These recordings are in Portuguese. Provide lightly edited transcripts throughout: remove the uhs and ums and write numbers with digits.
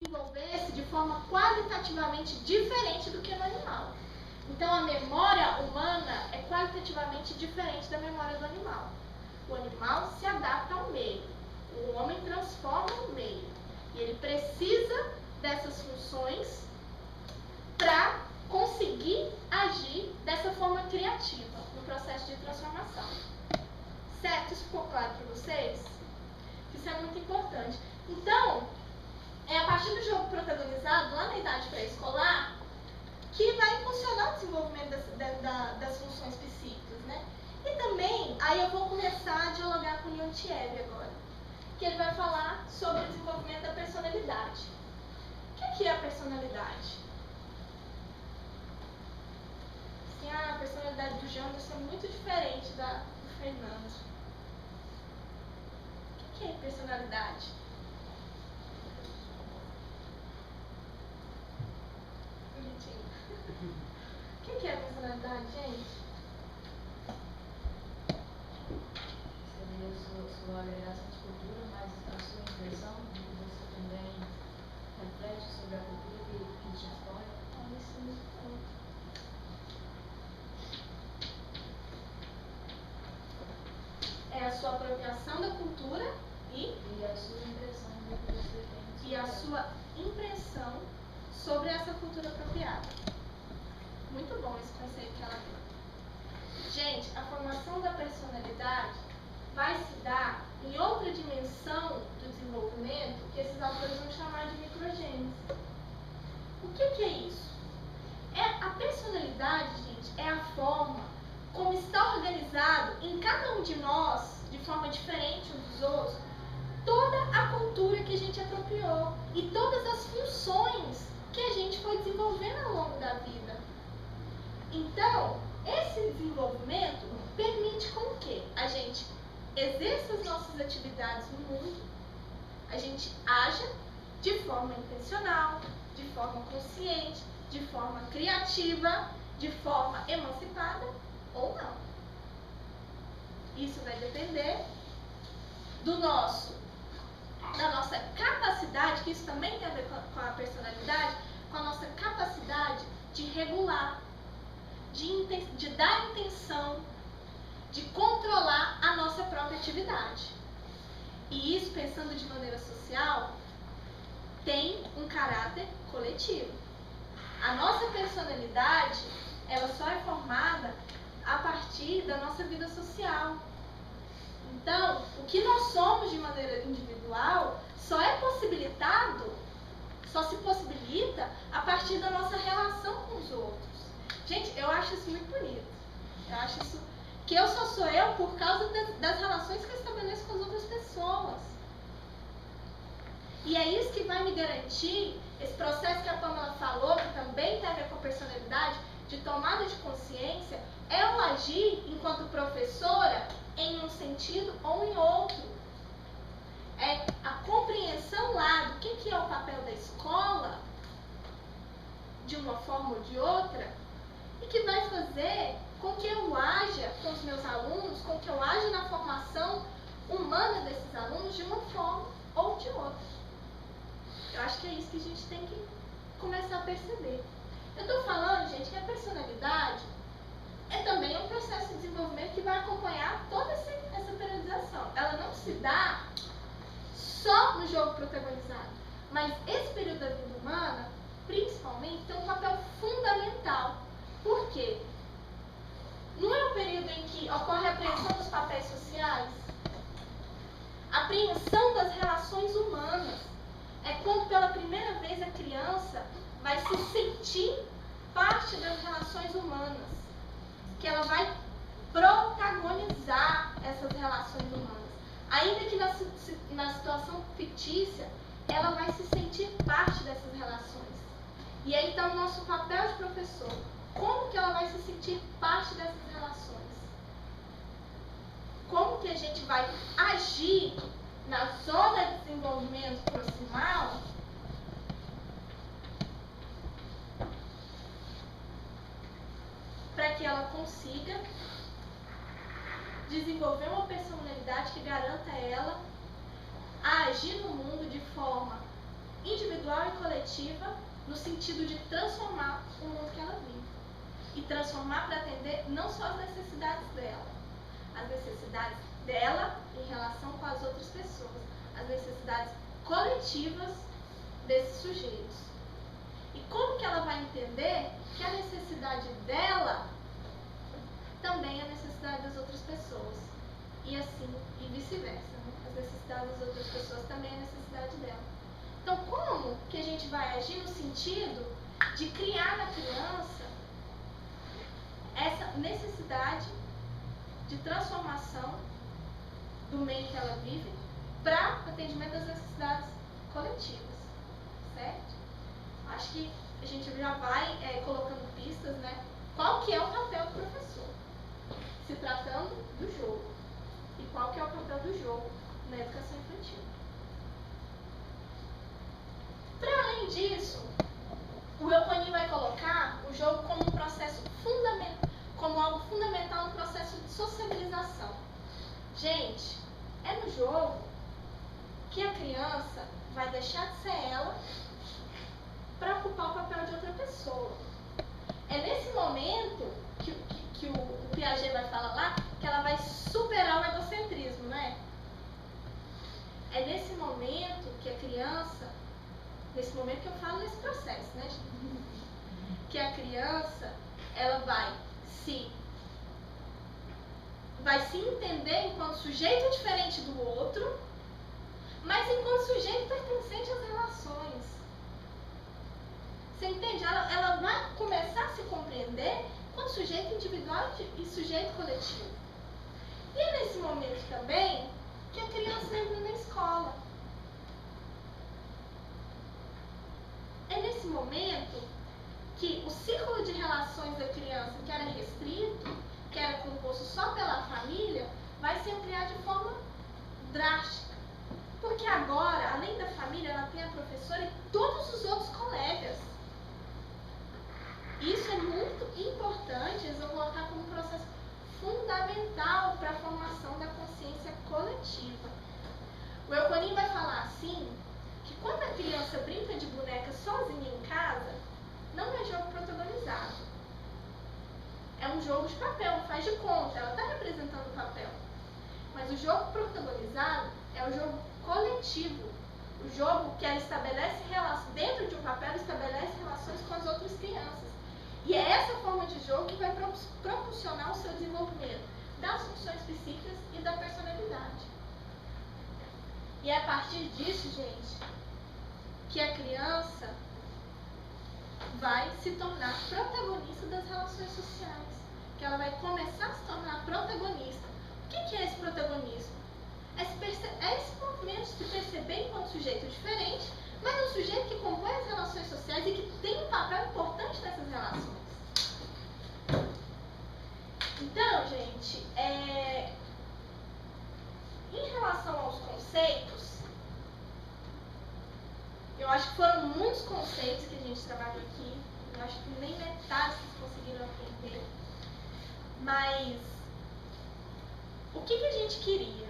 desenvolver-se de forma qualitativamente diferente do que no animal. Então, a memória humana é qualitativamente diferente da memória do animal. O animal se adapta ao meio, o homem transforma o meio. E ele precisa dessas funções para conseguir agir dessa forma criativa no processo de transformação. Certo? Isso ficou claro para vocês? Isso é muito importante. Então, é a partir do jogo protagonizado lá na idade pré-escolar que vai funcionar o desenvolvimento das funções psíquicas, né? E também, aí eu vou começar a dialogar com o Leontiev agora, que ele vai falar sobre o desenvolvimento da personalidade. O que é a personalidade? Assim, a personalidade do Janderson é muito diferente da do Fernando. O que é personalidade? O que é personalidade, gente? Seria sua agregação de cultura, mas a sua impressão de que você também reflete sobre a cultura que te expõe. Isso é muito bom. É a sua apropriação da cultura e a sua impressão do que você tem. E a sua impressão sobre essa cultura apropriada. Muito bom esse conceito que ela deu. Gente, a formação da personalidade vai se dar em outra dimensão do desenvolvimento que esses autores vão chamar de microgênese. O que é isso? A personalidade, gente, é a forma como está organizado em cada um de nós, de forma diferente uns dos outros, toda a cultura que a gente apropriou e todas as funções que a gente foi desenvolvendo ao longo da vida. Então, esse desenvolvimento permite com que a gente exerça as nossas atividades no mundo, a gente haja de forma intencional, de forma consciente, de forma criativa, de forma emancipada ou não. Isso vai depender da nossa capacidade, que isso também tem a ver com a personalidade, com a nossa capacidade de regular, de dar intenção, de controlar a nossa própria atividade. E isso, pensando de maneira social, tem um caráter coletivo. A nossa personalidade, ela só é formada a partir da nossa vida social. Então, o que nós somos de maneira individual só se possibilita a partir da nossa relação com os outros. Gente, eu acho isso muito bonito. Eu acho isso que eu só sou eu por causa das relações que eu estabeleço com as outras pessoas. E é isso que vai me garantir esse processo que a Pamela falou, que também tem a ver com a personalidade, de tomada de consciência, é eu agir enquanto professora em um sentido ou em outro. É a compreensão lá do que é o papel da escola, de uma forma ou de outra, e que vai fazer com que eu haja com os meus alunos, com que eu haja na formação humana desses alunos de uma forma ou de outra. Eu acho que é isso que a gente tem que começar a perceber. Eu estou falando, gente, que a personalidade é também um processo de desenvolvimento que vai acompanhar toda essa periodização. Ela não se dá só no jogo protagonizado, mas esse período da vida humana, principalmente, tem um papel fundamental. Por quê? Não é o período em que ocorre a apreensão dos papéis sociais? A apreensão das relações humanas. É quando pela primeira vez a criança vai se sentir parte das relações humanas. Que ela vai protagonizar essas relações humanas. Ainda que na situação fictícia, ela vai se sentir parte dessas relações. E aí está o nosso papel de professor. Como que ela vai se sentir parte dessas relações? Como que a gente vai agir na zona de desenvolvimento proximal para que ela consiga desenvolver uma personalidade que garanta a ela a agir no mundo de forma individual e coletiva, no sentido de transformar o mundo que ela vive. E transformar para atender não só as necessidades dela, as necessidades dela em relação com as outras pessoas, as necessidades coletivas desses sujeitos. E como que ela vai entender que a necessidade dela também é a necessidade das outras pessoas? E assim, e vice-versa, né? As necessidades das outras pessoas também é a necessidade dela. Então, como que a gente vai agir no sentido de criar na criança essa necessidade de transformação do meio que ela vive para atendimento das necessidades coletivas, certo? Acho que a gente já vai colocando pistas, né? Qual que é o papel do professor, se tratando do jogo, e qual que é o papel do jogo na educação infantil. Para além disso, o Eukoni vai colocar o jogo como um processo fundamental, como algo fundamental no processo de sociabilização. Gente, é no jogo que a criança vai deixar de ser ela para ocupar o papel de outra pessoa. É nesse momento que o Piaget vai falar lá que ela vai superar o egocentrismo, né? É nesse momento que a criança, nesse momento que eu falo nesse processo, né, gente? Que a criança, ela vai se entender enquanto sujeito diferente do outro, mas enquanto sujeito pertencente às relações. Você entende? Ela vai começar a se compreender enquanto sujeito individual e sujeito coletivo. E é nesse momento também que a criança entra na escola. É nesse momento que o círculo de relações da criança, que era restrito, que era composto só pela família, vai se ampliar de forma drástica. Porque agora, além da família, ela tem a professora e todos os outros colegas. Isso é muito importante, eles vão colocar como um processo fundamental para a formação da consciência coletiva. O Eukoni vai falar assim, que quando a criança brinca de boneca sozinha em casa, não é jogo protagonizado. É um jogo de papel, faz de conta, ela está representando o papel. Mas o jogo protagonizado é o jogo coletivo. O jogo que ela estabelece relações, dentro de um papel, estabelece relações com as outras crianças. E é essa forma de jogo que vai propulsionar o seu desenvolvimento das funções psíquicas e da personalidade. E é a partir disso, gente, que a criança vai se tornar protagonista das relações sociais. Que ela vai começar a se tornar protagonista. O que é esse protagonismo? É esse movimento de se perceber enquanto sujeito diferente, mas um sujeito que compõe as relações sociais e que tem um papel importante nessas relações. Então, gente, em relação aos conceitos, eu acho que foram muitos conceitos que a gente trabalhou aqui. Eu acho que nem metade vocês conseguiram aprender. Mas o que a gente queria,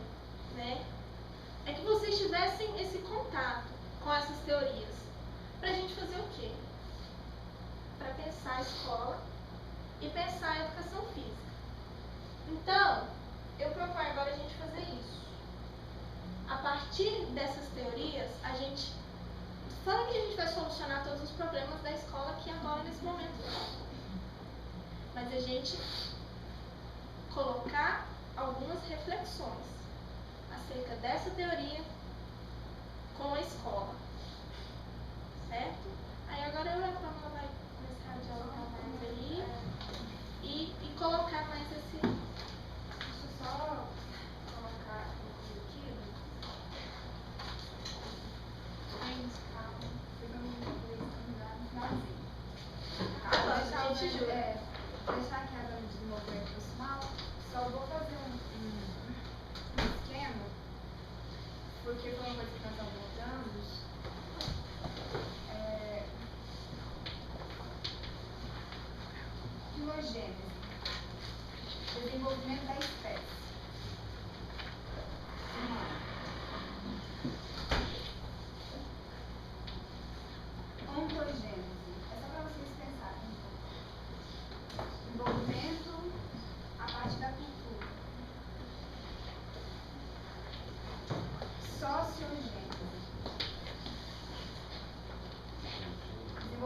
né? É que vocês tivessem esse contato com essas teorias. Pra gente fazer o quê? Para pensar a escola e pensar a educação física. Então, eu proponho agora a gente fazer isso. A partir dessas teorias, a gente fala que a gente vai solucionar todos os problemas da escola aqui agora, nesse momento. Mas a gente colocar algumas reflexões acerca dessa teoria com a escola. Certo? Aí agora eu e a Pamela vai começar a dialogar mais aí e colocar mais esse... Deixa eu só colocar aqui. Deixar aqui agora de desenvolvimento profissional, só vou fazer um esquema, porque foi uma coisa que nós estamos voltando. Filogênese, desenvolvimento da espécie.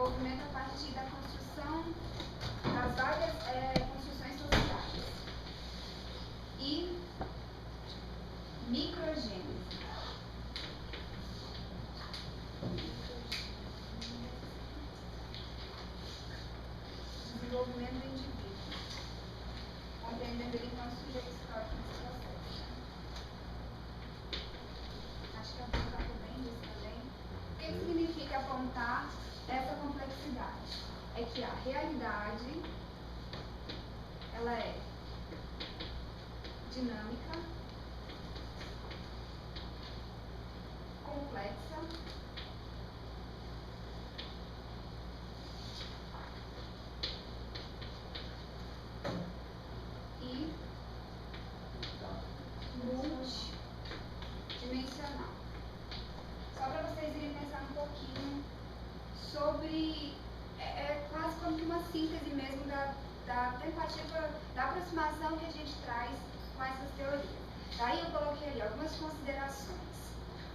desenvolvimento a partir da construção das várias construções sociais. E microgênese. Desenvolvimento do indivíduo, compreendendo ele enquanto sujeito histórico nesse processo. Acho que a Bruna falou bem disso também. O que significa apontar essa complexidade? É que a realidade, ela é dinâmica, complexa, e multidimensional. Só para vocês irem pensar um pouquinho sobre, quase como que uma síntese mesmo da tentativa, da aproximação que a gente traz com essas teorias. Daí eu coloquei ali algumas considerações.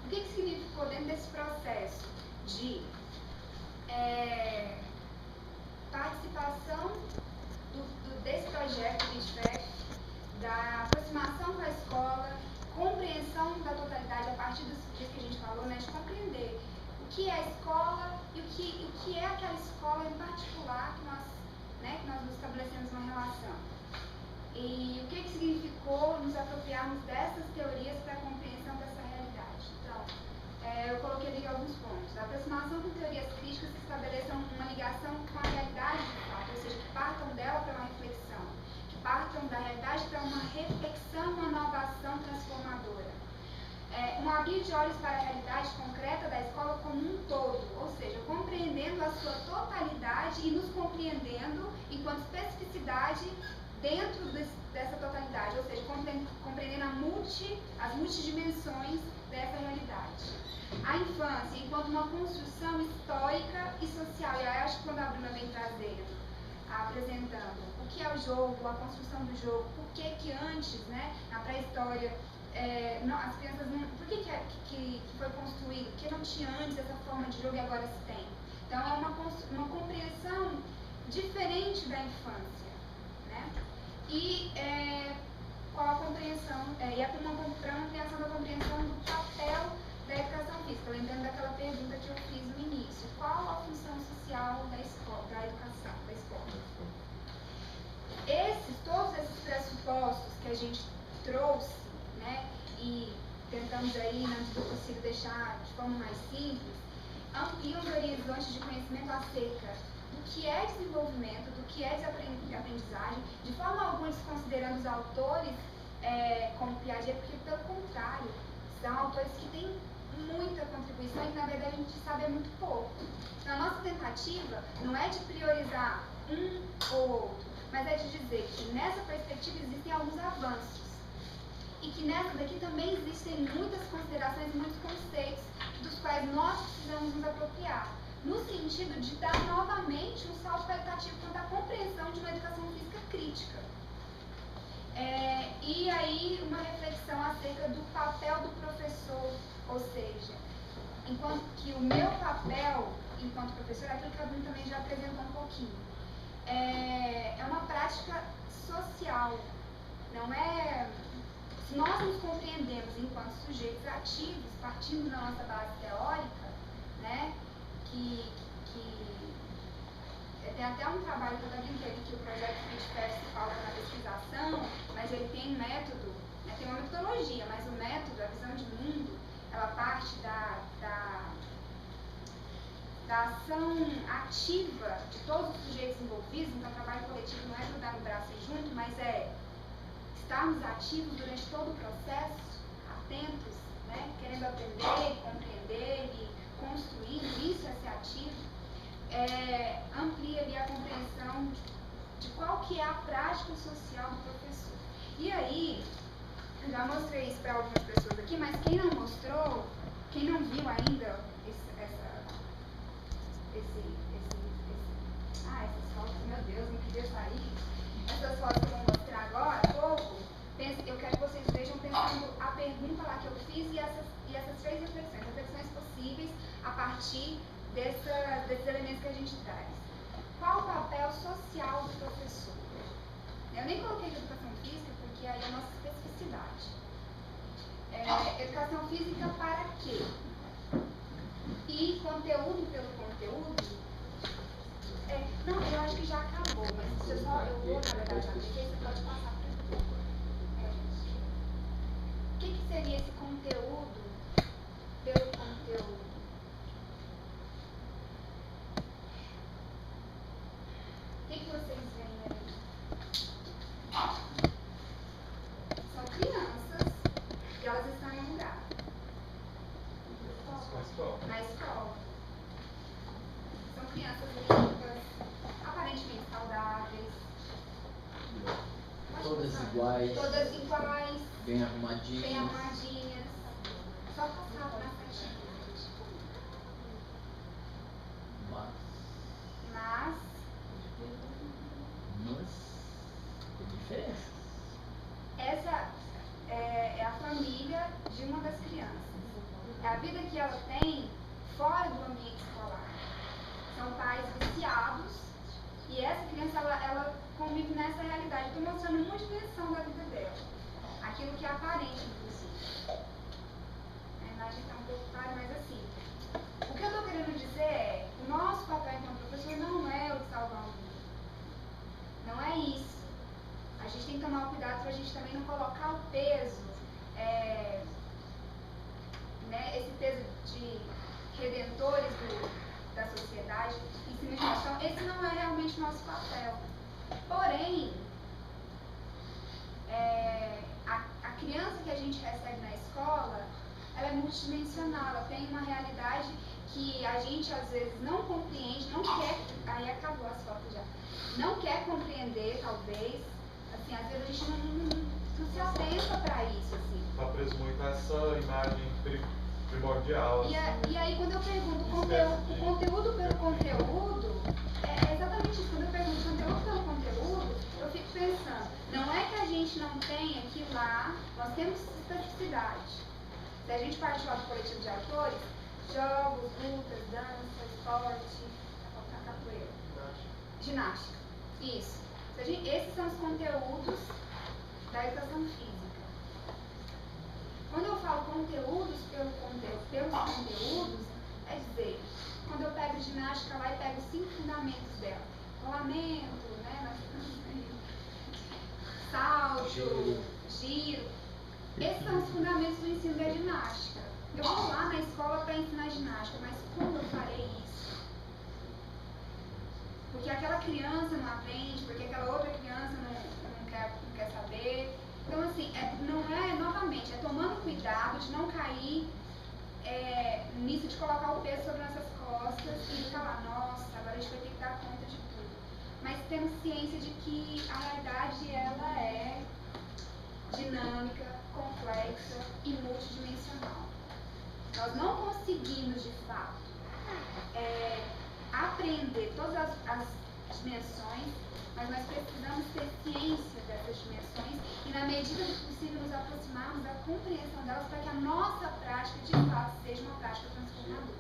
O que significou dentro desse processo de participação desse projeto do ITFEF, da aproximação com a escola, compreensão da totalidade a partir dos que a gente falou, né, de compreender o que é a escola e o que é aquela escola em particular que nós nos estabelecemos uma relação. E o que significou nos apropriarmos dessas teorias para a compreensão dessa realidade. Então, eu coloquei ali alguns pontos. A aproximação com teorias críticas que estabeleçam uma ligação com a realidade de fato, ou seja, que partam dela para uma reflexão, que partam da realidade para uma reflexão, uma nova ação transformadora. Um abrir de olhos para a realidade concreta da escola como um todo, ou seja, compreendendo a sua totalidade e nos compreendendo enquanto especificidade dentro dessa totalidade, ou seja, compreendendo as multidimensões dessa realidade. A infância enquanto uma construção histórica e social, e eu acho que quando a Bruna vem apresentando o que é o jogo, a construção do jogo, por que antes, né, na pré-história, as crianças não. Por que foi construído? Porque não tinha antes essa forma de jogo e agora se tem. Então é uma compreensão diferente da infância, né? E qual a compreensão? E para uma ampliação da compreensão do papel da educação física, lembrando daquela pergunta que eu fiz no início. Qual a função social da escola, da educação, da escola? Todos esses pressupostos que a gente trouxe, né, e tentamos aí, na medida do possível, deixar de forma mais simples, ampliam os horizontes de conhecimento acerca do que é desenvolvimento, do que é aprendizagem, de forma alguma desconsiderando os autores como Piaget, porque, pelo contrário, são autores que têm muita contribuição e, na verdade, a gente sabe muito pouco. Então, a nossa tentativa não é de priorizar um ou outro, mas é de dizer que nessa perspectiva existem alguns avanços e que nessa daqui também existem muitas considerações e muitos conceitos dos quais nós precisamos nos apropriar, no sentido de dar novamente um salto qualitativo quanto à compreensão de uma educação física crítica. E aí uma reflexão acerca do papel do professor, ou seja, enquanto que o meu papel enquanto professor, é aquilo que a Bruna também já apresentou um pouquinho, é uma prática social, não é... Se nós nos compreendemos enquanto sujeitos ativos, partindo da nossa base teórica, né, que tem até um trabalho que eu também brinquei que o projeto FitFest falta na pesquisação, mas ele tem método, né, tem uma metodologia, mas o método, a visão de mundo, ela parte da ação ativa de todos os sujeitos envolvidos. Então, o trabalho coletivo não é grudar no braço e junto, mas é estarmos ativos durante todo o processo, atentos, né, querendo aprender, compreender e construir, isso é ser ativo. Amplia ali a compreensão de qual que é a prática social do professor. E aí, eu já mostrei isso para algumas pessoas aqui, mas quem não mostrou, quem não viu ainda essas fotos, meu Deus, não queria sair. Essas fotos que eu vou mostrar agora, há pouco, eu quero que vocês vejam pensando a pergunta lá que eu fiz e essas três reflexões possíveis a partir desses elementos que a gente traz. Qual o papel social do professor? Eu nem coloquei aqui educação física porque aí é a nossa especificidade. Educação física para quê? E conteúdo pelo conteúdo? Não, eu acho que já acabou, mas se eu vou, na verdade, apliquei, você pode passar para o O que seria esse conteúdo pelo conteúdo? O que vocês veem aí? São crianças e elas estão em um lugar. Na escola. São crianças limpas, aparentemente saudáveis. Todas iguais. Todas iguais. Bem arrumadinhas. Bem arrumadinhas. Só passava na frente. Mas tem diferença. Essa é a família de uma das crianças. É a vida que ela tem fora do ambiente escolar. São pais viciados e essa criança ela convive nessa realidade. Estou mostrando uma dimensão da vida dela. Aquilo que é aparente, inclusive. A imagem está um pouco clara, mas assim. O que eu estou querendo dizer é o nosso papel enquanto professor não é o de salvar o mundo. Não é isso. A gente tem que tomar cuidado para a gente também não colocar o peso, esse peso de redentores da sociedade em cima de nós. Então, esse não é realmente o nosso papel. Porém, a criança que a gente recebe na escola, ela é multidimensional, ela tem uma realidade que a gente às vezes não compreende, não quer, aí acabou as fotos já, não quer compreender, talvez, assim, às vezes a gente não se atenta para isso, assim. Está preso muito a essa imagem primordial. Assim. E aí quando eu pergunto o conteúdo pelo conteúdo, é exatamente isso, quando eu pergunto conteúdo pelo conteúdo, eu fico pensando, não é que a gente não tenha que ir lá, nós temos especificidade. Se a gente partir lá do coletivo de autores, jogos, lutas, dança, esporte, a capoeira, ginástica. Isso. Esses são os conteúdos da educação física. Quando eu falo conteúdos pelos conteúdos, é dizer, quando eu pego ginástica lá e pego 5 fundamentos dela. Rolamento, salto, giro. Esses são os fundamentos do ensino da ginástica. Eu vou lá na escola para ensinar ginástica, mas como eu farei isso? Porque aquela criança não aprende, porque aquela outra criança não quer saber. Então, assim, novamente, é tomando cuidado de não cair nisso de colocar o peso sobre nossas costas e ficar lá, nossa, agora a gente vai ter que dar conta de tudo. Mas temos ciência de que a realidade, ela é dinâmica, complexa e multidimensional. Nós não conseguimos, de fato, aprender todas as dimensões, mas nós precisamos ter ciência dessas dimensões e, na medida do possível, nos aproximarmos da compreensão delas para que a nossa prática, de fato, seja uma prática transformadora.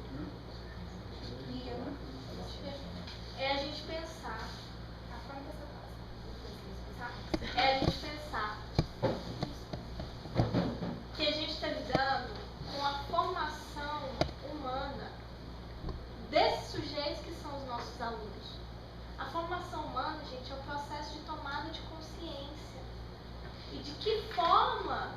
É a gente pensar. É a gente pensar que a gente está lidando com a formação humana desses sujeitos que são os nossos alunos. A formação humana, gente, é um processo de tomada de consciência. E de que forma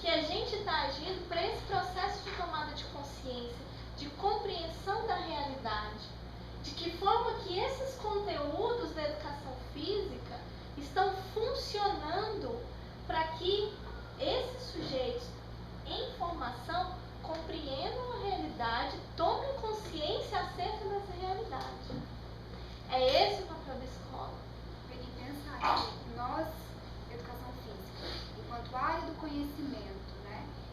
que a gente está agindo para esse processo de tomada de consciência, de compreensão da realidade. De que forma que esses conteúdos da educação física estão funcionando para que esses sujeitos em formação compreendam a realidade, tomem consciência acerca dessa realidade. É esse o papel da escola. Tem que pensar que nós, educação física, enquanto área do conhecimento,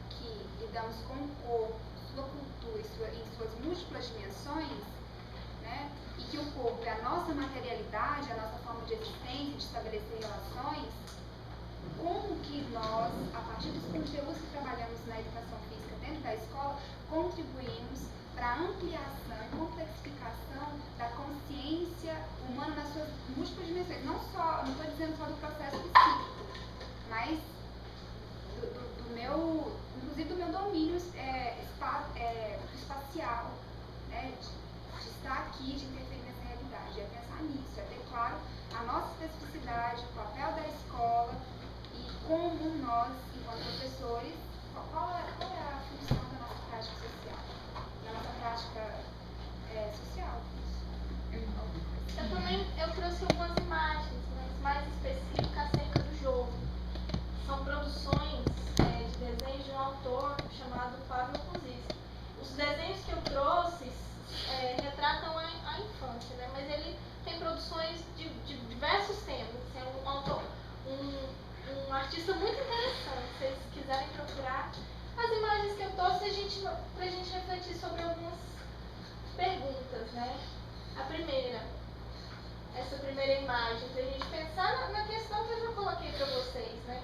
que lidamos com o corpo, sua cultura em suas múltiplas dimensões, e que o corpo é a nossa materialidade, a nossa forma de existência, de estabelecer relações, como que nós, a partir dos conteúdos que trabalhamos na educação física dentro da escola, contribuímos para a ampliação e complexificação da consciência dimensões, não estou dizendo só do processo psíquico, mas inclusive do meu domínio espacial, né, de estar aqui, de interferir nessa realidade, é pensar nisso, é ter claro a nossa especificidade, o papel da escola e como nós, enquanto professores, qual é a função da nossa prática social, da nossa prática social. Eu trouxe algumas imagens, mas mais específicas acerca do jogo. São produções de desenhos de um autor chamado Fábio Cuzis. Os desenhos que eu trouxe retratam a infância, né? Mas ele tem produções de diversos temas. É um autor, um artista muito interessante. Se vocês quiserem procurar as imagens que eu trouxe, pra gente refletir sobre algumas perguntas, né? A primeira, essa primeira imagem, pra gente pensar na questão que eu já coloquei pra vocês, né?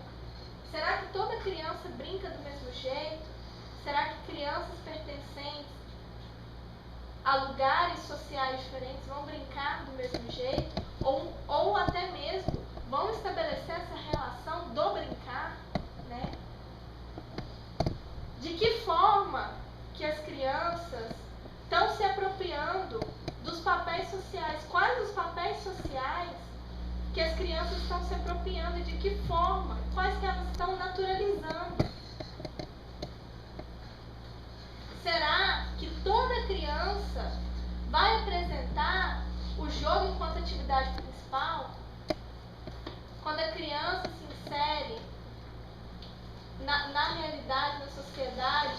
Será que toda criança brinca do mesmo jeito? Será que crianças pertencentes a lugares sociais diferentes vão brincar do mesmo jeito? Ou até mesmo vão estabelecer essa relação do brincar, né? De que forma que as crianças estão se apropriando dos papéis sociais? Quais os papéis sociais que as crianças estão se apropriando e de que forma? Quais que elas estão naturalizando? Será que toda criança vai apresentar o jogo enquanto atividade principal? Quando a criança se insere na realidade, na sociedade,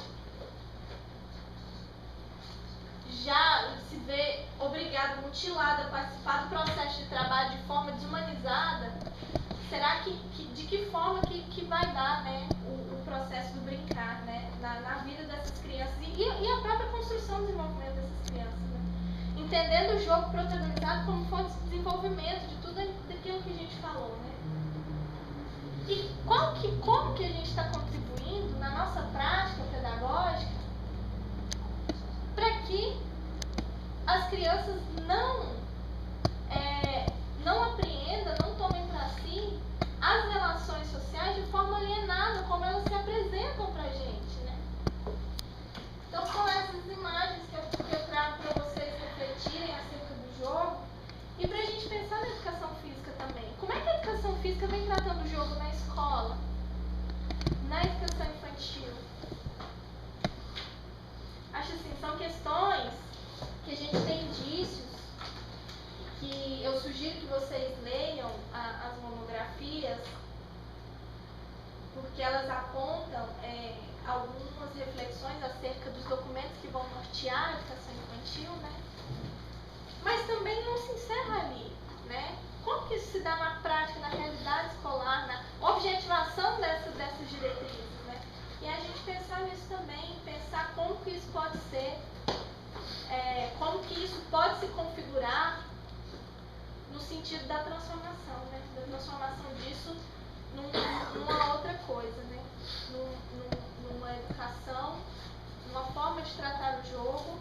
já se vê obrigada, mutilada a participar do processo de trabalho de forma desumanizada, será que de que forma que vai dar, né, o processo do brincar, né, na vida dessas crianças e a própria construção do desenvolvimento dessas crianças, né? Entendendo o jogo protagonizado como fonte de desenvolvimento de tudo daquilo que a gente falou, né? E como que a gente está contribuindo na nossa prática pedagógica para que as crianças não apreendam, não tomem para si as relações sociais de forma alienada, como elas se apresentam para a gente, né? Então são essas imagens que eu trago para vocês refletirem acerca do jogo e para a gente pensar na educação física também. Como é que a educação física vem tratando o jogo na escola, na educação infantil? Acho assim, são questões que a gente tem indícios, que eu sugiro que vocês leiam as monografias, porque elas apontam algumas reflexões acerca dos documentos que vão nortear a educação infantil, né? Mas também não se encerra ali, né? Como que isso se dá na prática, na realidade escolar, na objetivação dessas diretrizes, né? E a gente pensar nisso também, pensar como que isso pode ser, como que isso pode se configurar no sentido da transformação, né? Da transformação disso numa outra coisa, né? Numa educação, numa forma de tratar o jogo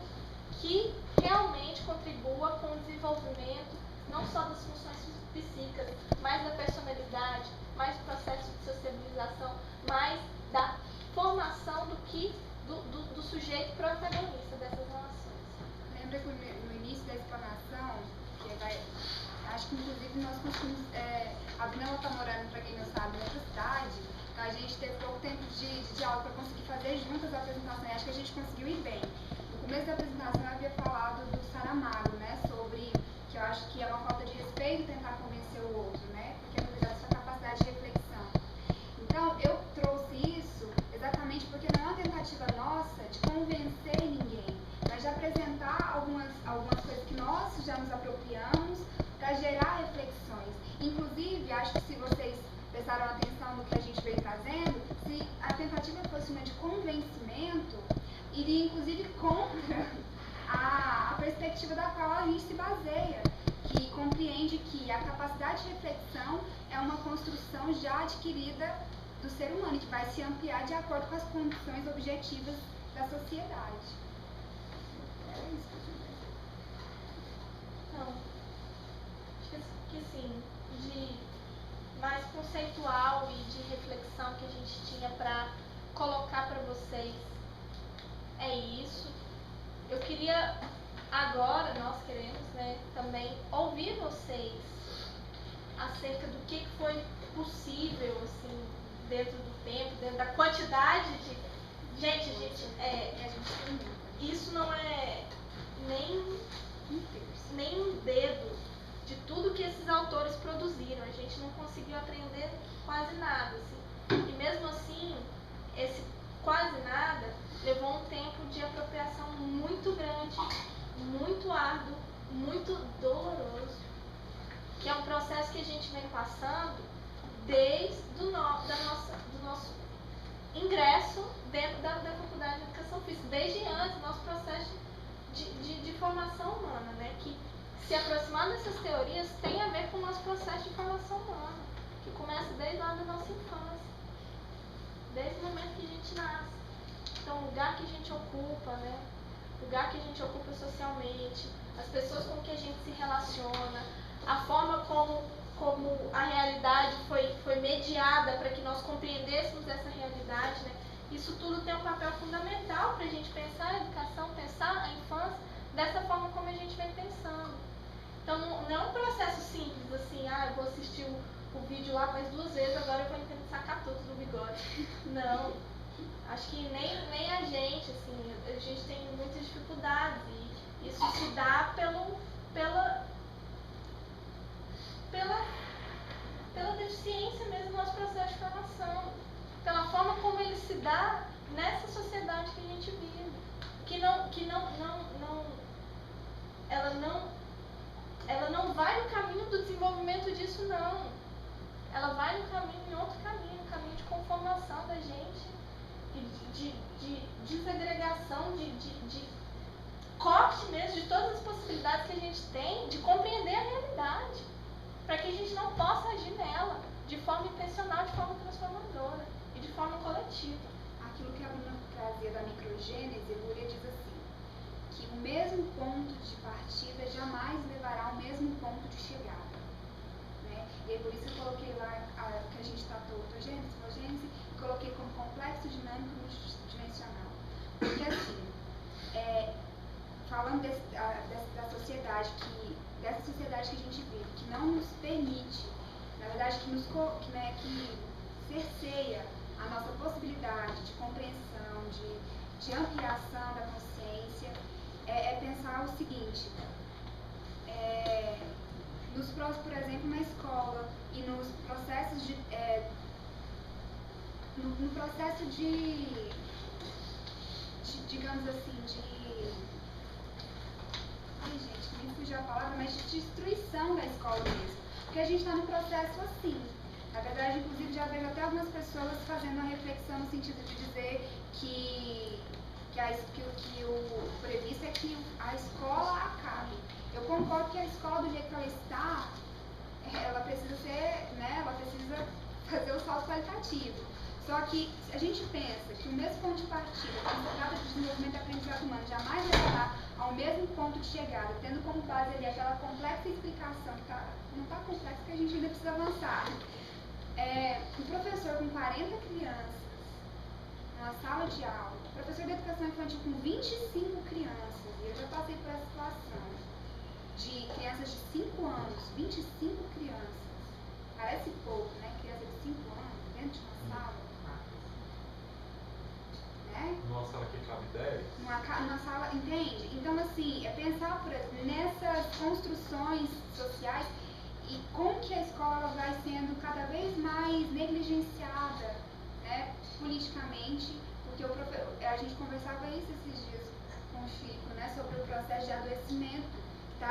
que realmente contribua com o desenvolvimento não só das funções psíquicas, mas da personalidade, mais do processo de sociabilização, mais da formação do sujeito protagonista dessas relações. Lembra que no início da explanação, acho que inclusive nós conseguimos, a Bruna está morando, para quem não sabe, em outra cidade, então a gente teve pouco tempo de diálogo para conseguir fazer juntas a apresentação, e acho que a gente conseguiu ir bem. No começo da apresentação eu havia falado do Saramago, né, sobre que eu acho que é uma falta de respeito tentar convencer o outro, né, porque na verdade sua capacidade de reflexão. Então eu trouxe isso exatamente porque não é uma tentativa nossa de convencer ninguém, mas de apresentar algumas coisas que nós já nos apropriamos para gerar reflexões. Inclusive, acho que se vocês prestaram atenção no que a gente veio trazendo, se a tentativa fosse uma de convencimento, iria inclusive contra a perspectiva da qual a gente se baseia, que compreende que a capacidade de reflexão é uma construção já adquirida do ser humano, que vai se ampliar de acordo com as condições objetivas da sociedade. É isso que eu Então, acho que que sim, de mais conceitual e de reflexão que a gente tinha para colocar para vocês é isso. Eu queria agora, nós queremos, né, também ouvir vocês acerca do que foi possível, assim, dentro do tempo, dentro da quantidade de... Gente, isso não é nem um dedo de tudo que esses autores produziram. A gente não conseguiu aprender quase nada, assim. E mesmo assim, esse quase nada levou um tempo de apropriação muito grande, muito árduo, muito doloroso, que é um processo que a gente vem passando desde do nosso ingresso dentro da Faculdade de Educação Física, desde antes do nosso processo de formação humana, né? Que se aproximar dessas teorias tem a ver com o nosso processo de formação humana, que começa desde lá da nossa infância, desde o momento que a gente nasce. Então, o lugar que a gente ocupa, né? O lugar que a gente ocupa socialmente, as pessoas com que a gente se relaciona, a forma como a realidade foi mediada para que nós compreendêssemos essa realidade, né? Isso tudo tem um papel fundamental para a gente pensar a educação, pensar a infância dessa forma como a gente vem pensando. Então, não é um processo simples, assim, eu vou assistir o vídeo lá mais 2 vezes, agora eu vou entender sacar tudo do bigode. Não. Acho que nem a gente, assim, a gente tem muitas dificuldades e isso se dá pela deficiência mesmo do nosso processo de formação, pela forma como ele se dá nessa sociedade que a gente vive, ela não vai no caminho do desenvolvimento disso, não. Ela vai no caminho, em outro caminho, no caminho de conformação da gente, de desagregação, de corte mesmo de todas as possibilidades que a gente tem de compreender a realidade, para que a gente não possa agir nela de forma intencional, de forma transformadora e de forma coletiva. Aquilo que a Bruna trazia da microgênese, Luria diz assim, que o mesmo ponto de partida jamais levará ao mesmo ponto de chegada. Né? E aí, por isso eu coloquei lá que a gente tratou ortogênese, filogênese, e coloquei como complexo dinâmico multidimensional. Porque assim, falando dessa sociedade dessa sociedade que a gente vive, que não nos permite, na verdade, que cerceia a nossa possibilidade de compreensão, de ampliação da consciência, é pensar o seguinte, por exemplo, na escola e nos processos no processo de digamos assim, gente, me fugiu a palavra, mas de destruição da escola mesmo. Porque a gente está num processo assim. Na verdade, inclusive, já vejo até algumas pessoas fazendo uma reflexão no sentido de dizer que o previsto é que a escola acabe. Eu concordo que a escola, do jeito que ela está, ela precisa ser, né, ela precisa fazer o salto qualitativo. Só que se a gente pensa que o mesmo ponto de partida, quando se trata de desenvolvimento e aprendizado humano, jamais levará ao mesmo ponto de chegada, tendo como base ali aquela complexa explicação, que não está complexa, que a gente ainda precisa avançar. Um professor com 40 crianças, numa sala de aula, professor de educação infantil com 25 crianças, e eu já passei por essa situação, de crianças de 5 anos, 25 crianças, parece pouco, né? Criança de 5 anos, dentro de uma sala. Numa sala que cabe 10? Numa sala, entende? Então, assim, é pensar nessas construções sociais e como que a escola vai sendo cada vez mais negligenciada, né, politicamente, porque a gente conversava isso esses dias com o Chico, né, sobre o processo de adoecimento, que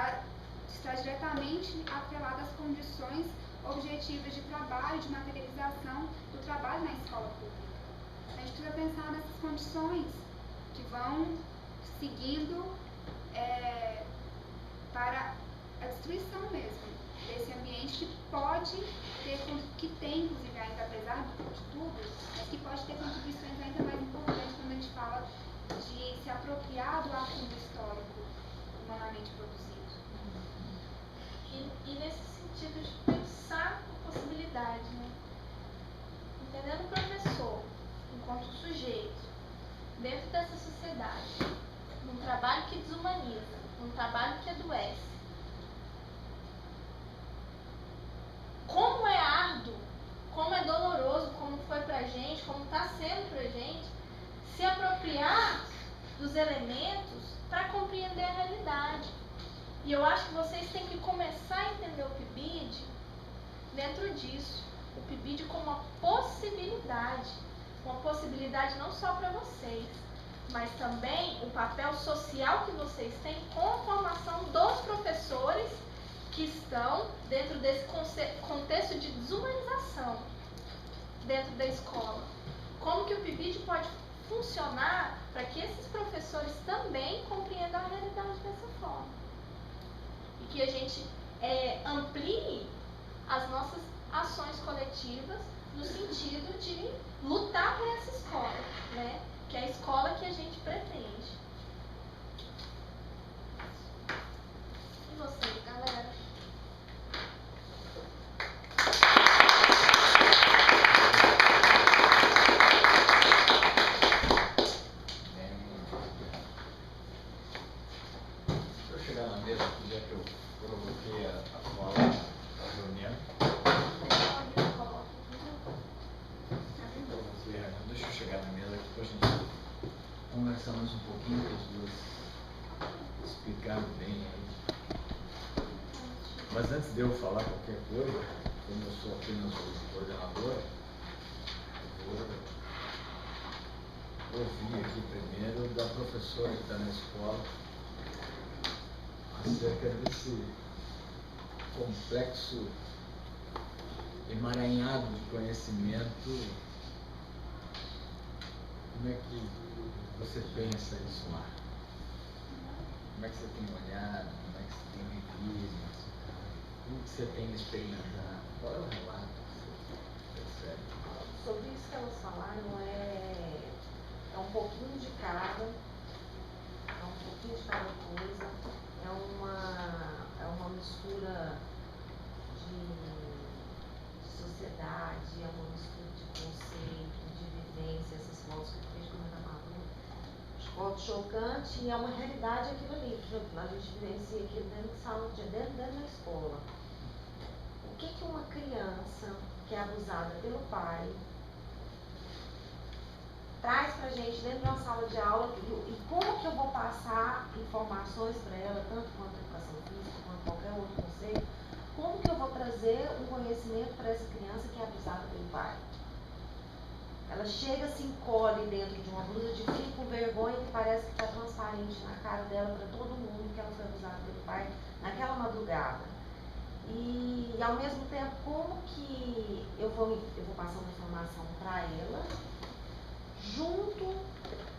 está diretamente atrelado às condições objetivas de trabalho, de materialização do trabalho na escola pública. A gente precisa pensar nessas condições que vão seguindo para a destruição mesmo desse ambiente que pode ter, que tem inclusive ainda, apesar de tudo, mas que pode ter contribuições ainda mais importantes quando a gente fala de se apropriar do acúmulo histórico humanamente produzido. E nesse sentido dentro dessa sociedade, num trabalho que desumaniza, num trabalho que adoece, como é árduo, como é doloroso, como foi pra gente, como está sendo pra gente, se apropriar dos elementos para compreender a realidade. E eu acho que vocês têm que começar a entender o PIBID dentro disso. O PIBID como uma possibilidade não só para vocês, mas também o papel social que vocês têm com a formação dos professores que estão dentro desse contexto de desumanização dentro da escola. Como que o PIBID pode funcionar para que esses professores também compreendam a realidade dessa forma. E que a gente amplie as nossas ações coletivas no sentido de lutar por essa escola, né? Que é a escola que a gente pretende. E você, galera? Deixa eu chegar na mesa aqui, já que eu provoquei a fala da reunião. Deixa eu chegar na mesa aqui para a gente conversar mais um pouquinho, que as duas explicaram bem aí. Mas antes de eu falar qualquer coisa, como eu sou apenas o coordenador, eu vou ouvir aqui primeiro da professora que está na escola acerca desse complexo emaranhado de conhecimento. Como é que você pensa isso lá? Como é que você tem olhado? Como é que você tem vivido? Como que você tem experimentado? Qual é o relato que você percebe? Sobre isso que elas falaram, é um pouquinho de cada, coisa, é uma mistura de sociedade, é uma mistura de conceito, de vivência, essas fotos que eu vejo como é madura, foto chocante, e é uma realidade aquilo ali, que a gente vivencia aquilo dentro de sala de dentro da escola. O que uma criança que é abusada pelo pai traz pra gente dentro de uma sala de aula, e como que eu vou passar informações para ela, tanto quanto a educação física, quanto qualquer outro conceito, como que eu vou trazer um conhecimento para essa criança que é abusada pelo pai? Ela chega, se encolhe dentro de uma blusa de frio com vergonha que parece que está transparente na cara dela para todo mundo que ela foi abusada pelo pai naquela madrugada. E ao mesmo tempo, como que eu vou passar uma informação para ela, junto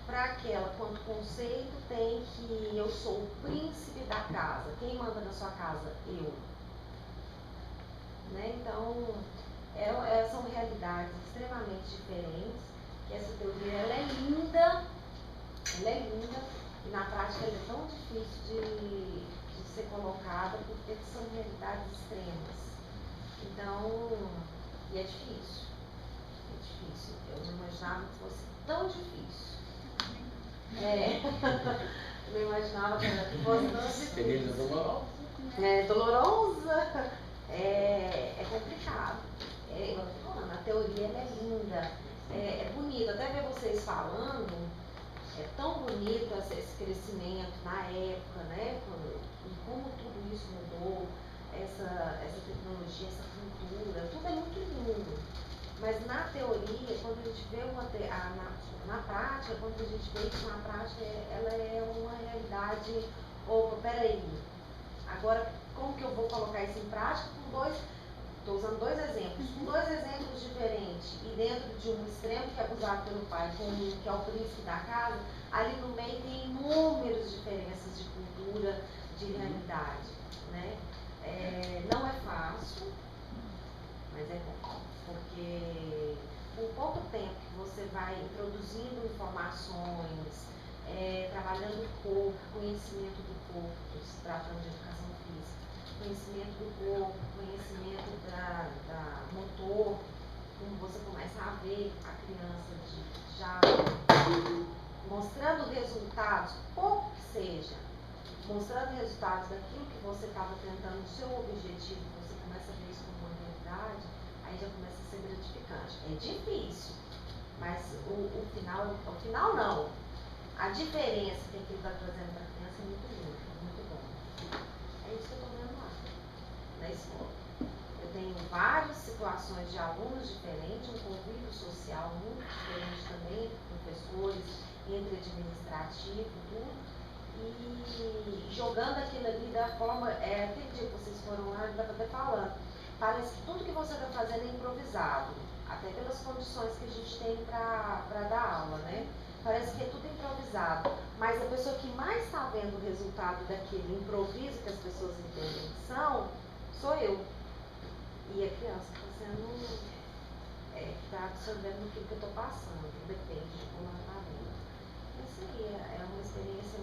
para que ela, quanto conceito, tem que eu sou o príncipe da casa. Quem manda na sua casa? Eu. Né? Então, são realidades extremamente diferentes, que essa teoria ela é linda, e na prática ela é tão difícil de ser colocada, porque são realidades extremas. Então, e é difícil. Eu não imaginava que fosse tão difícil. Eu não imaginava que fosse tão difícil. Dolorosa. Dolorosa. É complicado. A teoria ela é linda, é bonita. Até ver vocês falando, é tão bonito esse crescimento na época, né? E como tudo isso mudou, essa tecnologia, essa cultura, tudo é muito lindo. Mas na teoria, quando a gente vê na prática, quando a gente vê que na prática ela é uma realidade, opa, peraí, agora como que eu vou colocar isso em prática? Estou usando dois exemplos, dois exemplos diferentes, e dentro de um extremo que é abusado pelo pai, com um que é o príncipe da casa, ali no meio tem inúmeras diferenças de cultura, de realidade, né? Não é fácil, mas é bom, porque com pouco tempo que você vai introduzindo informações, trabalhando o corpo, conhecimento do corpo, se tratando de educação física, conhecimento do corpo, conhecimento da motor, como você começa a ver a criança já mostrando resultados, pouco que seja, mostrando resultados daquilo que você estava tentando, o seu objetivo, você começa a ver isso como uma realidade, aí já começa a ser gratificante. É difícil, mas o final não. A diferença que aquilo está trazendo para a criança é muito bom. É isso que eu estou vendo lá, na escola. Eu tenho várias situações de alunos diferentes, um convívio social muito diferente também, entre professores, entre administrativo, tudo, e jogando aquilo ali da forma, aquele dia que vocês foram lá, eu estava até falando, parece que tudo que você está fazendo é improvisado, até pelas condições que a gente tem para dar aula, né? Parece que é tudo improvisado, mas a pessoa que mais está vendo o resultado daquele improviso que as pessoas entendem que sou eu. E a criança está sendo, está absorvendo aquilo que eu estou passando, que depende de como ela está vendo. Isso aí é uma experiência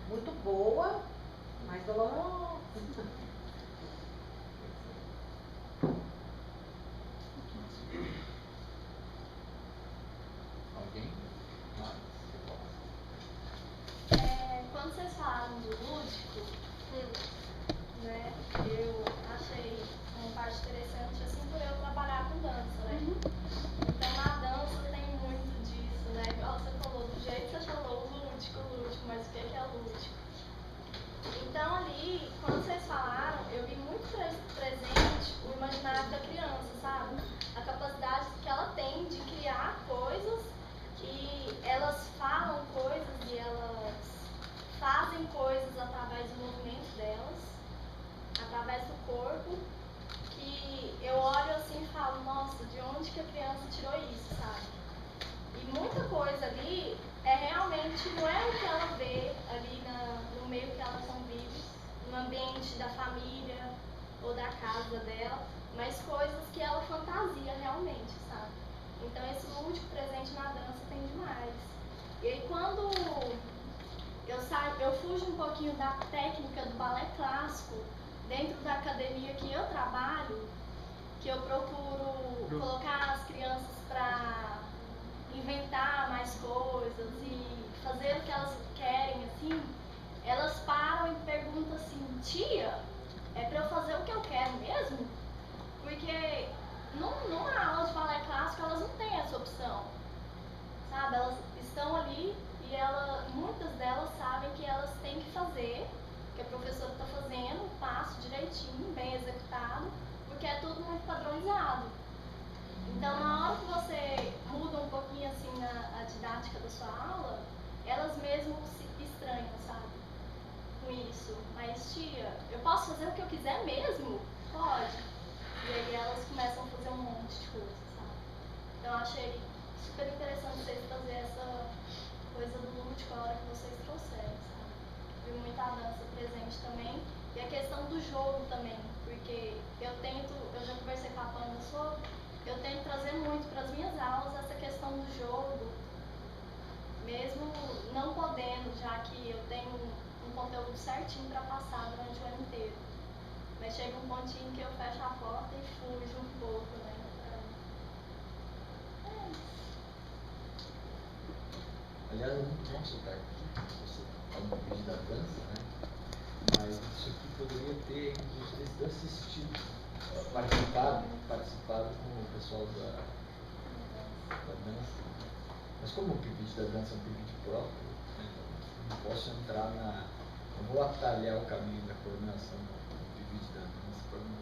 muito boa, mas dolorosa. Alguém? Quando vocês falaram do lúdico, né, eu achei uma parte interessante, assim, por eu trabalhar com dança, né? Então, na dança tem muito disso, né? Igual você falou, do jeito que você falou, lúdico, mas o que é lúdico? Então, ali, quando vocês falaram, eu vi muito presente o imaginário da criança, sabe? A capacidade que ela tem de criar coisas, e elas falam coisas e elas fazem coisas através do movimento delas, através do corpo, que eu olho assim e falo, nossa, de onde que a criança tirou isso, sabe? E muita coisa ali realmente não é o que ela vê ali no meio que ela convive, no ambiente da família ou da casa dela, mas coisas que ela fantasia realmente, sabe? Então esse lúdico presente na dança tem demais. E aí quando eu fujo um pouquinho da técnica do balé clássico, dentro da academia que eu trabalho, que eu procuro colocar as crianças para inventar mais coisas e fazer o que elas querem, assim, elas param e perguntam assim, tia, é para eu fazer o que eu quero mesmo? Porque numa aula de balé clássico elas não têm essa opção, sabe? Elas estão ali e muitas delas sabem que elas têm que fazer, que a professora está fazendo, o passo direitinho, bem executado, porque é tudo muito padronizado. Então, na hora que você muda um pouquinho assim a didática da sua aula, elas mesmo se estranham, sabe? Com isso. Mas, tia, eu posso fazer o que eu quiser mesmo? Pode. E aí elas começam a fazer um monte de coisa, sabe? Então, eu achei super interessante vocês trazerem essa coisa do lúdico a hora que vocês trouxeram, sabe? Vi muita dança presente também. E a questão do jogo também, porque eu já conversei com a Pamela sobre, eu tento trazer muito para as minhas aulas essa questão do jogo, mesmo não podendo, já que eu tenho um conteúdo certinho para passar durante o ano inteiro. Mas chega um pontinho que eu fecho a porta e fujo um pouco, né? É isso. Aliás, é muito bom citar aqui, você fala um vídeo da dança, né? Mas isso aqui poderia ter, inclusive, ter assistido, participado com o pessoal da dança. Mas como o PIBID da dança é um PIBID próprio, né, não posso entrar não vou atalhar o caminho da coordenação do PIBID da dança para não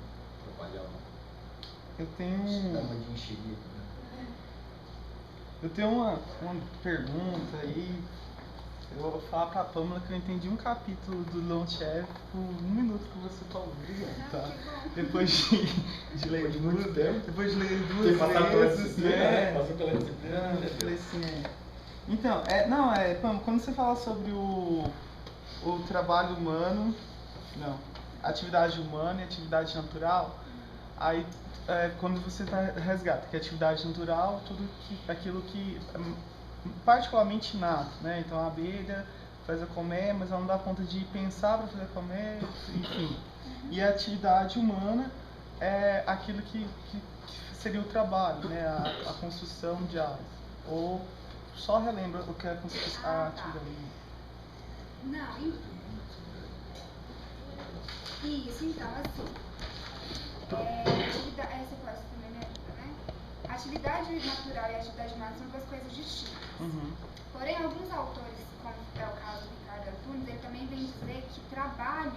trabalhar Eu tenho sistema de enxerido, né? Eu tenho uma pergunta aí. Eu vou falar pra Pamela que eu entendi um capítulo do Lonchet por 1 minuto que você falou, tá? Depois de ler duas vezes, né? Passou pela disciplina. Eu falei assim, Então, Pamela, quando você fala sobre o trabalho humano, atividade humana e atividade natural, aí quando você resgata que a atividade natural, aquilo que particularmente inato, né? Então a abelha faz a colmeia, mas ela não dá conta de pensar para fazer a colmeia, enfim. E a atividade humana é aquilo que seria o trabalho, né? A construção de áreas, ou só relembra o que é a atividade. Não, isso, então, assim, você pode também me ajudar, né? Atividade natural e atividade humana são duas coisas distintas. Porém, alguns autores, como é o caso do Ricardo Antunes, ele também vem dizer que trabalho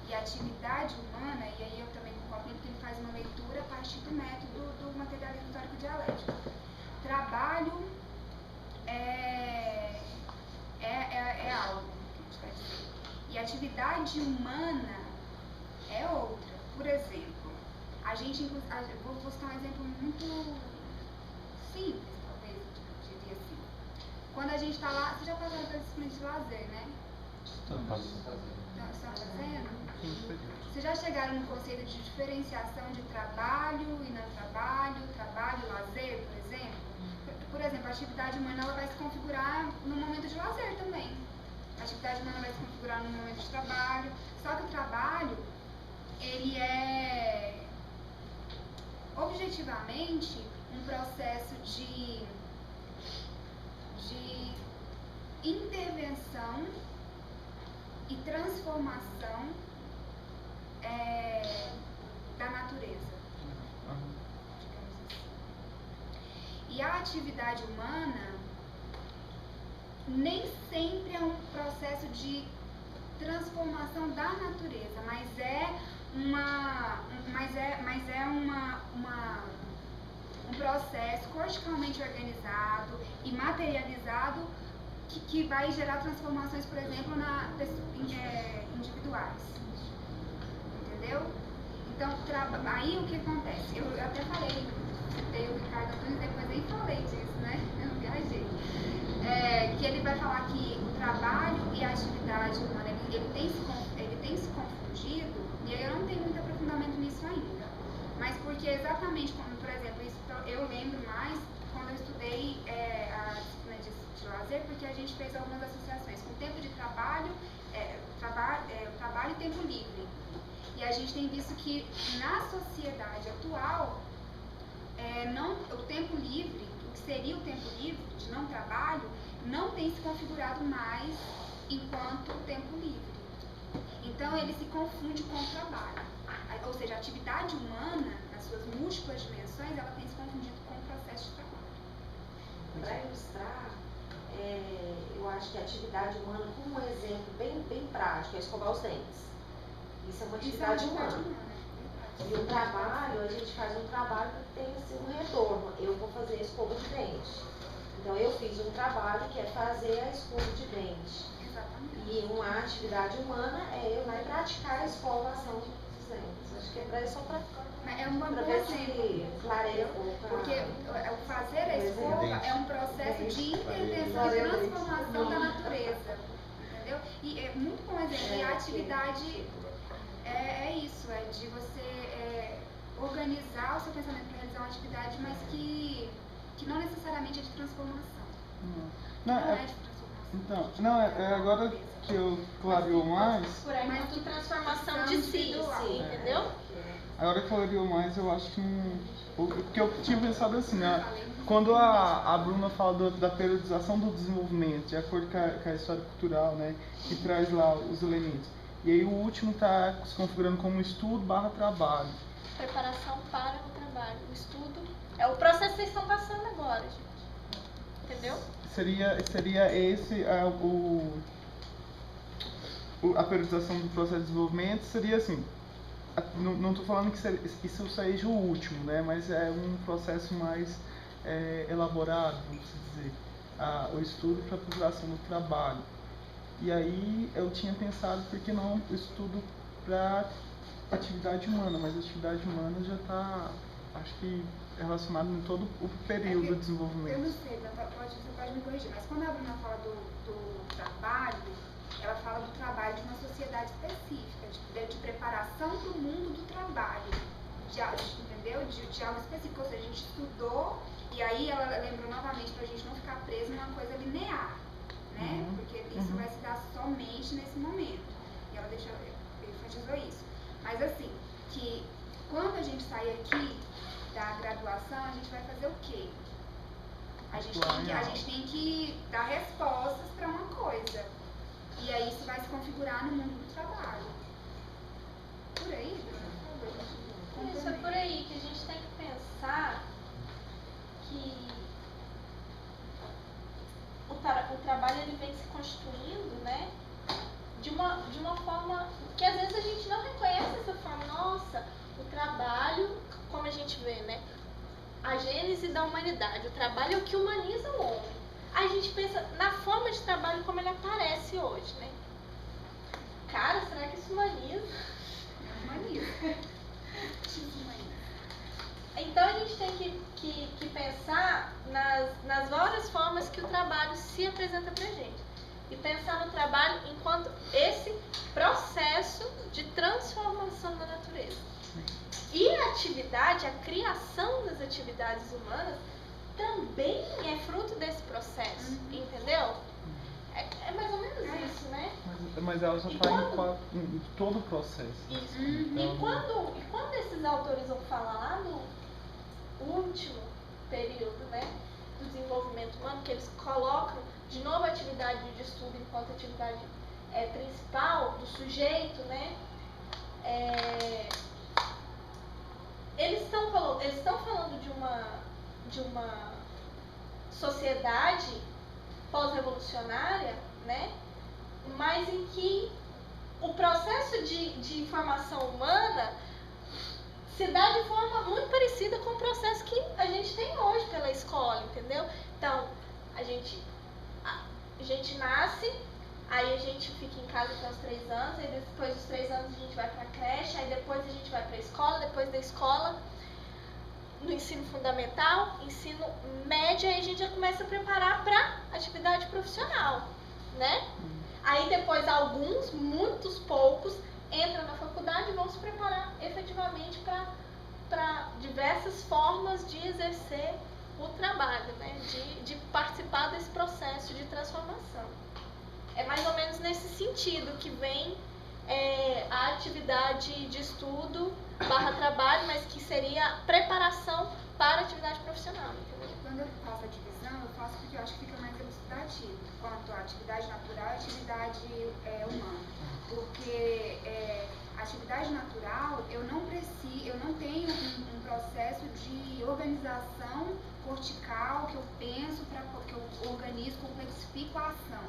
e atividade humana, e aí eu também concordo porque ele faz uma leitura a partir do método do materialismo histórico dialético. Trabalho é algo que a gente vai dizer. E atividade humana é outra. Por exemplo, vou citar um exemplo muito simples, talvez, eu diria assim. Quando a gente está lá, você já passou pela disciplina de lazer, né? Estão fazendo? Vocês já chegaram no conceito de diferenciação de trabalho e não trabalho, trabalho e lazer, por exemplo? Por exemplo, a atividade humana ela vai se configurar no momento de lazer também. A atividade humana vai se configurar no momento de trabalho. Só que o trabalho, ele é objetivamente um processo de intervenção e transformação da natureza. Digamos assim. E a atividade humana nem sempre é um processo de transformação da natureza, mas é um processo corticalmente organizado e materializado que vai gerar transformações, por exemplo, individuais. Entendeu? Então, aí o que acontece? Eu até falei, citei o Ricardo Antunes, depois nem falei disso, né? Eu viajei. Que ele vai falar que o trabalho e a atividade humana, ele tem se confundido, e aí eu não tenho muito aprofundamento nisso ainda. Mas porque exatamente, quando, por exemplo, isso eu lembro mais quando eu estudei a disciplina de lazer, porque a gente fez algumas associações com tempo de trabalho, trabalho e tempo livre. E a gente tem visto que na sociedade atual, o tempo livre, o que seria o tempo livre de não trabalho, não tem se configurado mais enquanto tempo livre. Então ele se confunde com o trabalho. Ou seja, a atividade humana, nas suas múltiplas dimensões, ela tem se confundido com o processo de trabalho. Para ilustrar, eu acho que a atividade humana, como um exemplo bem prático, é escovar os dentes. Isso é uma atividade humana. E o trabalho, a gente faz um trabalho que tem assim, um retorno. Eu vou fazer a escova de dente. Então eu fiz um trabalho que é fazer a escova de dente. E uma atividade humana é eu lá praticar a escovação dos dentes. Acho que é só para ver se clareia um pouco. Porque o fazer a escova é um processo de intervenção e transformação da natureza. Entendeu? E é muito bom exemplo. E a atividade é isso, é de você organizar o seu pensamento para realizar uma atividade, mas que não necessariamente é de transformação. Não é de transformação. Então, agora que eu clareou mais. Por aí, mas de transformação de si, entendeu? Agora que clareou mais, eu acho que porque eu tinha pensado assim, né? Quando a Bruna fala da periodização do desenvolvimento, de acordo com a história cultural, né? Que traz lá os elementos. E aí o último está se configurando como estudo / trabalho. Preparação para o trabalho. O estudo é o processo que vocês estão passando agora, gente. Entendeu? Seria esse a periodização do processo de desenvolvimento, seria assim, não estou falando que isso seja o último, né, mas é um processo mais elaborado, vamos dizer, o estudo para a configuração do trabalho. E aí eu tinha pensado, por que não o estudo para atividade humana, mas a atividade humana já está, acho que, relacionado em todo o período do desenvolvimento. Eu não sei, você pode me corrigir, mas quando a Bruna fala do trabalho, ela fala do trabalho de uma sociedade específica, de preparação para o mundo do trabalho, entendeu? De algo específico, ou seja, a gente estudou, e aí ela lembrou novamente para a gente não ficar preso numa coisa linear, né? Porque isso vai se dar somente nesse momento. E ela enfatizou isso. Mas assim, que quando a gente sai aqui da graduação, a gente vai fazer o quê? A gente tem que dar respostas para uma coisa. E aí isso vai se configurar no mundo do trabalho. Por aí, Isso é por aí que a gente tem que pensar que o trabalho ele vem se constituindo, né, de uma forma que às vezes a gente não reconhece essa forma. Nossa, o trabalho, como a gente vê, né, a gênese da humanidade, o trabalho é o que humaniza o homem. Aí a gente pensa na forma de trabalho como ele aparece hoje, né? Cara, será que isso humaniza? Humaniza. Então a gente tem que pensar nas várias formas que o trabalho se apresenta pra gente. E pensar no trabalho enquanto esse processo de transformação da natureza. E a atividade, a criação das atividades humanas também é fruto desse processo, entendeu? É mais ou menos isso, né? Mas ela já está em todo o processo. Isso. Então, E quando esses autores vão falar lá no último período, né, do desenvolvimento humano, que eles colocam de novo a atividade de estudo enquanto atividade principal do sujeito, né, eles estão falando de uma sociedade pós-revolucionária, né, mas em que o processo de formação humana se dá de forma muito parecida com o processo que a gente tem hoje pela escola, entendeu? Então, a gente nasce, aí a gente fica em casa até os 3 anos, aí depois dos 3 anos a gente vai pra creche, aí depois a gente vai pra escola, depois da escola, no ensino fundamental, ensino médio, aí a gente já começa a preparar pra atividade profissional, né? Aí depois alguns, muitos poucos, entram na faculdade e vão se preparar efetivamente para diversas formas de exercer o trabalho, né? De participar desse processo de transformação. É mais ou menos nesse sentido que vem a atividade de estudo / trabalho, mas que seria a preparação para a atividade profissional, entendeu? Quando eu faço a divisão, eu faço porque eu acho que fica mais elucidativo quanto à atividade natural e atividade humana. Porque a atividade natural, eu não tenho um processo de organização cortical que eu penso, que eu organizo, complexifico a ação.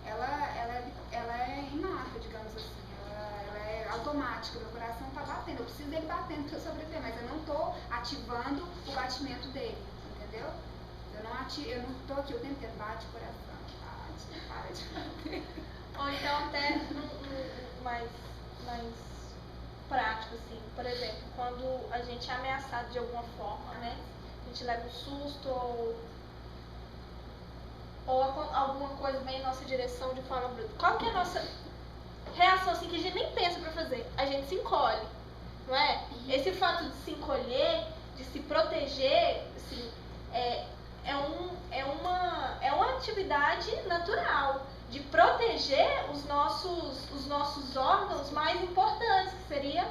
Ela é inata, digamos assim, ela é automática, meu coração está batendo, eu preciso dele batendo para eu sobreviver, mas eu não estou ativando o batimento dele, entendeu? Eu não estou aqui o tempo inteiro, bate o coração, bate, para de bater. Ou então até mais prático, assim, por exemplo, quando a gente é ameaçado de alguma forma, né? A gente leva um susto ou alguma coisa vem em nossa direção de forma bruta. Qual que é a nossa reação, assim, que a gente nem pensa pra fazer? A gente se encolhe, não é? Esse fato de se encolher, de se proteger, assim, é uma atividade natural de proteger os nossos órgãos mais importantes, que seriam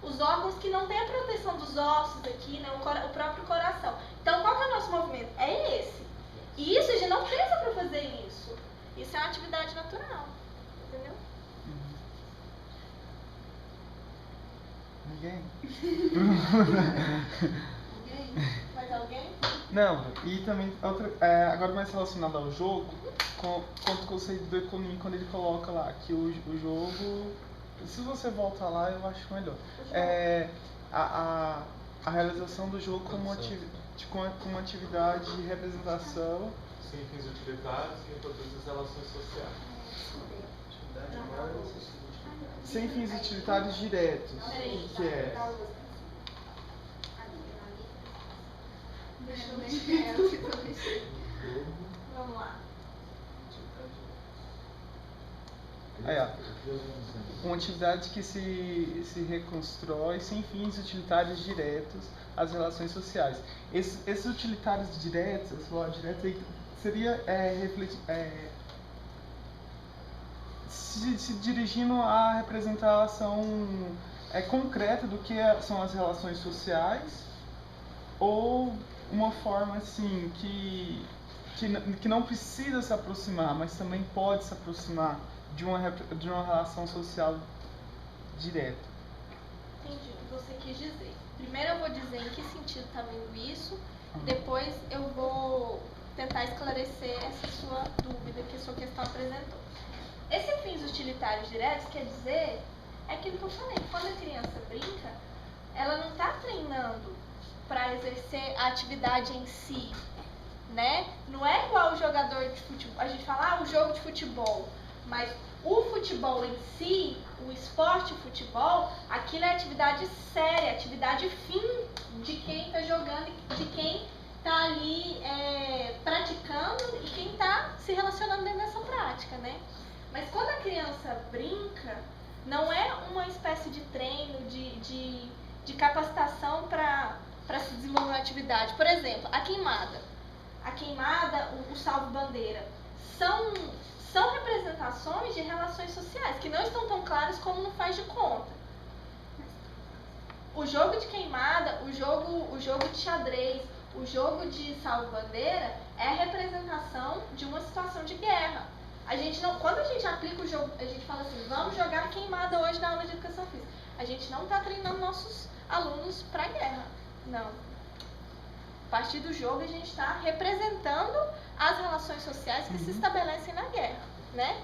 os órgãos que não têm a proteção dos ossos aqui, né, o próprio coração. Então, qual que é o nosso movimento? É esse. E isso a gente não pensa para fazer isso. Isso é uma atividade natural, entendeu? Ninguém? Mais alguém? Não, e também, agora mais relacionado ao jogo, quanto o conceito do Econin, quando ele coloca lá que o jogo, se você voltar lá, eu acho melhor. A realização do jogo como uma atividade de representação. Sem fins utilitários que reproduz as relações sociais. Sem fins utilitários diretos, que é... Vamos lá. Uma atividade que se reconstrói sem fins utilitários diretos às relações sociais. Esses utilitários diretos, seria se dirigindo à representação concreta do que são as relações sociais ou uma forma assim que não precisa se aproximar, mas também pode se aproximar de uma relação social direta. Entendi o que você quis dizer. Primeiro eu vou dizer em que sentido está vindo isso, depois eu vou tentar esclarecer essa sua dúvida que a sua questão apresentou. Esse fins utilitários diretos quer dizer, é aquilo que eu falei, quando a criança brinca, ela não está treinando para exercer a atividade em si, né? Não é igual o jogador de futebol, a gente fala, o jogo de futebol, mas o futebol em si, o esporte futebol, aquilo é atividade séria, atividade fim de quem está jogando, de quem está ali praticando e quem está se relacionando dentro dessa prática, né? Mas quando a criança brinca, não é uma espécie de treino, de capacitação para se desenvolver uma atividade. Por exemplo, a queimada, o salvo-bandeira, são representações de relações sociais que não estão tão claras como no faz de conta. O jogo de queimada, o jogo de xadrez, o jogo de salvo-bandeira é a representação de uma situação de guerra. Quando a gente aplica o jogo, a gente fala assim, vamos jogar queimada hoje na aula de educação física. A gente não está treinando nossos alunos para a guerra, não. A partir do jogo a gente está representando as relações sociais que se estabelecem na guerra, né?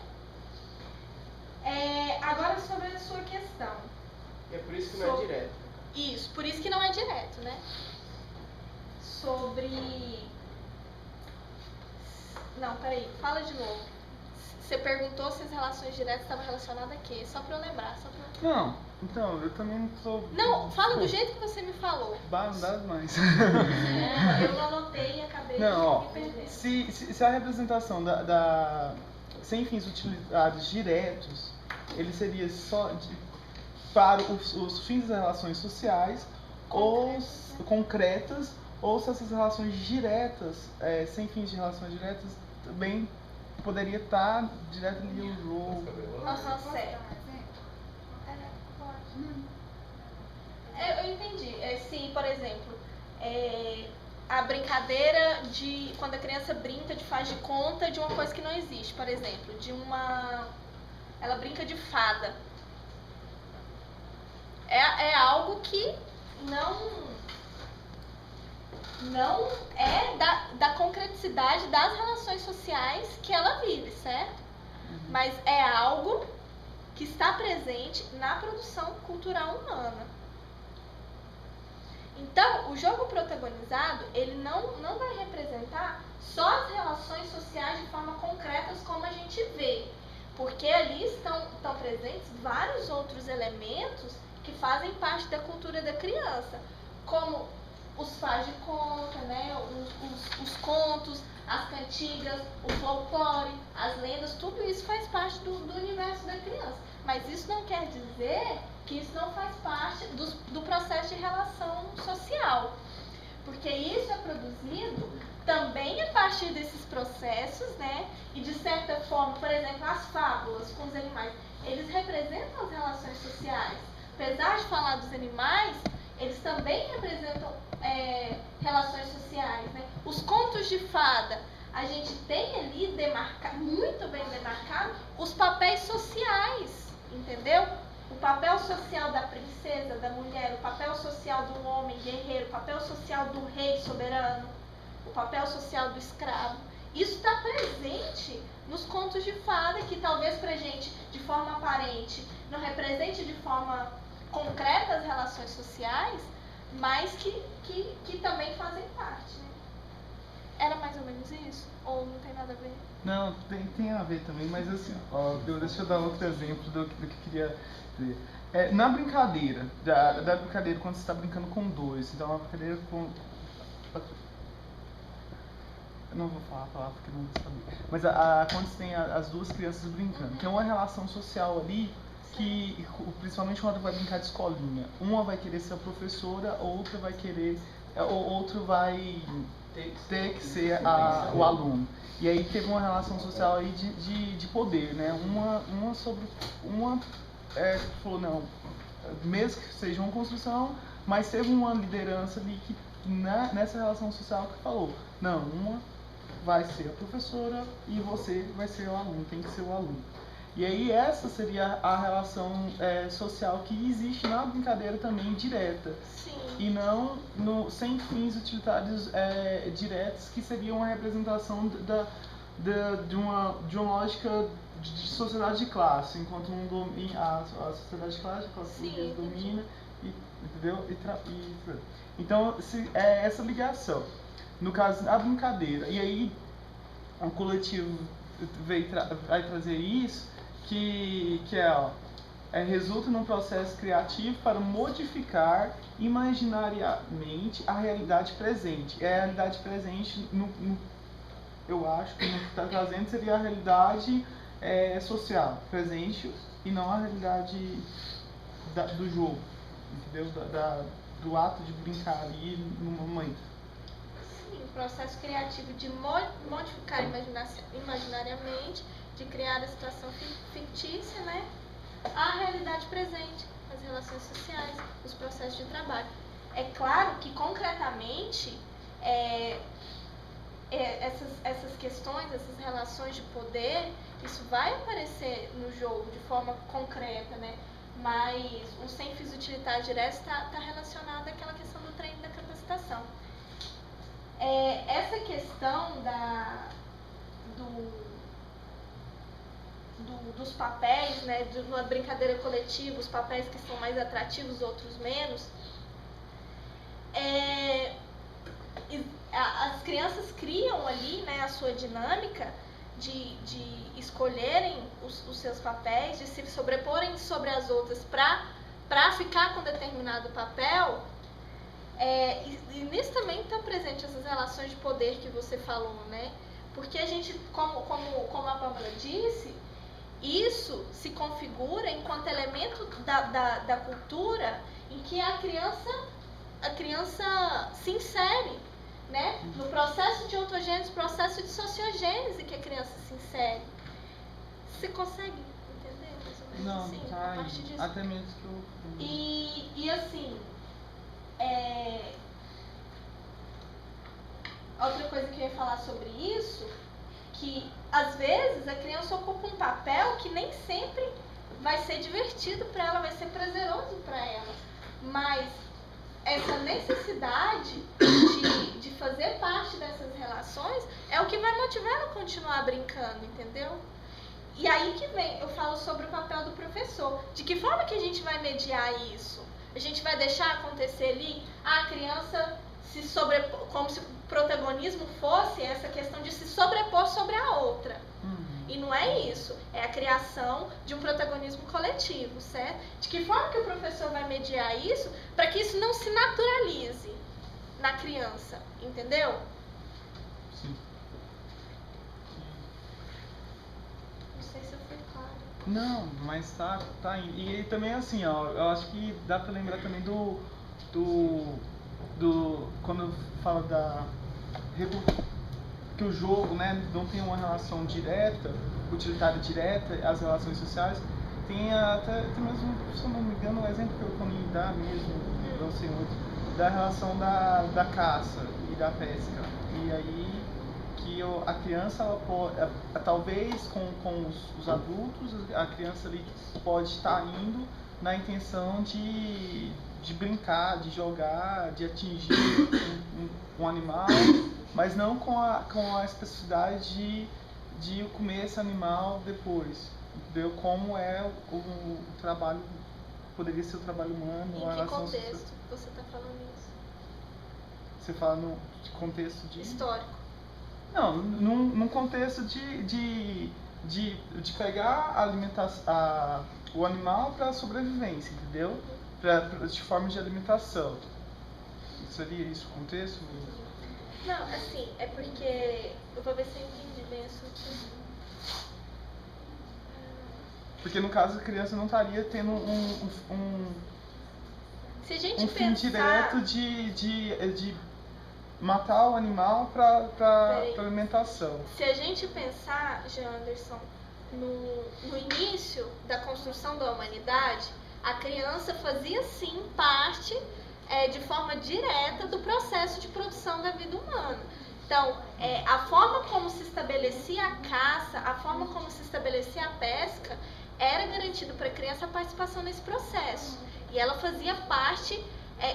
Agora sobre a sua questão. E é por isso que não é direto. Isso, por isso que não é direto, né? Não, peraí, fala de novo. Você perguntou se as relações diretas estavam relacionadas a quê? Só pra eu lembrar, Não, então, eu também não tô... Não, fala do jeito que você me falou. Não dá mais. Eu não anotei e acabei de me perder. Se a representação sem fins utilitários diretos, ele seria só para os fins das relações sociais concretas, ou se essas relações diretas, sem fins de relações diretas, também poderia estar direto ali o jogo. Certo. Eu entendi. Se, por exemplo, a brincadeira de quando a criança brinca de faz de conta de uma coisa que não existe, por exemplo, ela brinca de fada. É algo que não é da concreticidade das relações sociais que ela vive, certo? Mas é algo que está presente na produção cultural humana. Então, o jogo protagonizado, ele não vai representar só as relações sociais de forma concretas como a gente vê, porque ali estão presentes vários outros elementos que fazem parte da cultura da criança, como os faz de conta, né? os contos, as cantigas, o folclore, as lendas, tudo isso faz parte do universo da criança. Mas isso não quer dizer que isso não faz parte do processo de relação social. Porque isso é produzido também a partir desses processos, né? E de certa forma, por exemplo, as fábulas com os animais, eles representam as relações sociais. Apesar de falar dos animais, eles também representam relações sociais, né? Os contos de fada, a gente tem ali muito bem demarcado os papéis sociais, entendeu? O papel social da princesa, da mulher, o papel social do homem guerreiro, o papel social do rei soberano, o papel social do escravo. Isso está presente nos contos de fada, que talvez pra gente, de forma aparente, não represente de forma concreta as relações sociais, mas que também fazem parte, né? Era mais ou menos isso? Ou não tem nada a ver? Não, tem a ver também, mas assim, deixa eu dar outro exemplo do que eu queria dizer. Na brincadeira, da brincadeira, quando você está brincando com dois, então uma brincadeira com... Eu não vou falar a palavra porque não vou saber. Mas quando você tem as duas crianças brincando, tem uma relação social ali que, principalmente quando vai brincar de escolinha, uma vai querer ser a professora, outra vai querer, outro vai ter que ser o aluno. E aí teve uma relação social aí de poder, né? Uma falou, não, mesmo que seja uma construção, mas teve uma liderança ali nessa relação social que falou, não, uma vai ser a professora e você vai ser o aluno, tem que ser o aluno. E aí essa seria a relação social que existe na brincadeira também direta. Sim. E não sem fins utilitários diretos, que seria uma representação de uma lógica de sociedade de classe, enquanto a sociedade de classe burguesa domina, entendeu? Então, é essa ligação. No caso, a brincadeira. E aí, o coletivo vai trazer isso, que resulta num processo criativo para modificar imaginariamente a realidade presente. E a realidade presente, eu acho que o que está trazendo seria a realidade social presente e não a realidade do jogo, entendeu? Do ato de brincar ali no momento. Sim, o processo criativo de modificar imaginariamente, de criar a situação fictícia, né? A realidade presente, as relações sociais, os processos de trabalho. É claro que concretamente essas questões, essas relações de poder, isso vai aparecer no jogo de forma concreta, né? Mas o sem fins utilitários diretos está relacionado àquela questão do treino da capacitação. Essa questão dos papéis, né, de uma brincadeira coletiva, os papéis que são mais atrativos, outros menos, as crianças criam ali, né, a sua dinâmica de escolherem os seus papéis, de se sobreporem sobre as outras para ficar com determinado papel. E nisso também estão presentes essas relações de poder que você falou, né? Porque a gente, como a Pamela disse, isso se configura enquanto elemento da cultura em que a criança se insere, né? No processo de ontogênese, processo de sociogênese que a criança se insere. Você consegue entender mais ou menos? Não, assim, tá a partir disso? até mesmo que eu... E assim, outra coisa que eu ia falar sobre isso, que às vezes a criança ocupa um papel que nem sempre vai ser divertido para ela, vai ser prazeroso para ela, mas essa necessidade de fazer parte dessas relações é o que vai motivar ela a continuar brincando, entendeu? E aí que vem, eu falo sobre o papel do professor. De que forma que a gente vai mediar isso? A gente vai deixar acontecer ali a criança se sobrepor, como se o protagonismo fosse essa questão de se sobrepor sobre a outra. E não é isso, é a criação de um protagonismo coletivo, certo? De que forma que o professor vai mediar isso para que isso não se naturalize na criança, entendeu? Sim. Não sei se eu fui clara. Não, mas tá indo. E também assim, ó, eu acho que dá pra lembrar também do quando fala que o jogo, né, não tem uma relação direta, utilitária direta, as relações sociais, tem até mesmo, se eu não me engano, o exemplo que eu Conin dá mesmo, não sei muito, da relação da caça e da pesca. E aí que a criança, ela pode, talvez com os adultos, a criança ali pode estar indo na intenção de brincar, de jogar, de atingir um animal, mas não com a especificidade de comer esse animal depois, entendeu? Como é o trabalho, poderia ser o trabalho humano. Em que contexto você está falando isso? Você fala no contexto de... Histórico. Não, num contexto de pegar o animal para sobrevivência, entendeu? De forma de alimentação. Seria isso o contexto? Não, assim, é porque... Eu vou ver se eu entendi bem isso aqui. Porque no caso a criança não estaria tendo Se a gente fim pensar... direto de matar o animal para alimentação. Se a gente pensar, Jean Anderson, no início da construção da humanidade, a criança fazia sim parte de forma direta do processo de produção da vida humana. Então, a forma como se estabelecia a caça, a forma como se estabelecia a pesca, era garantido para a criança a participação nesse processo. E ela fazia parte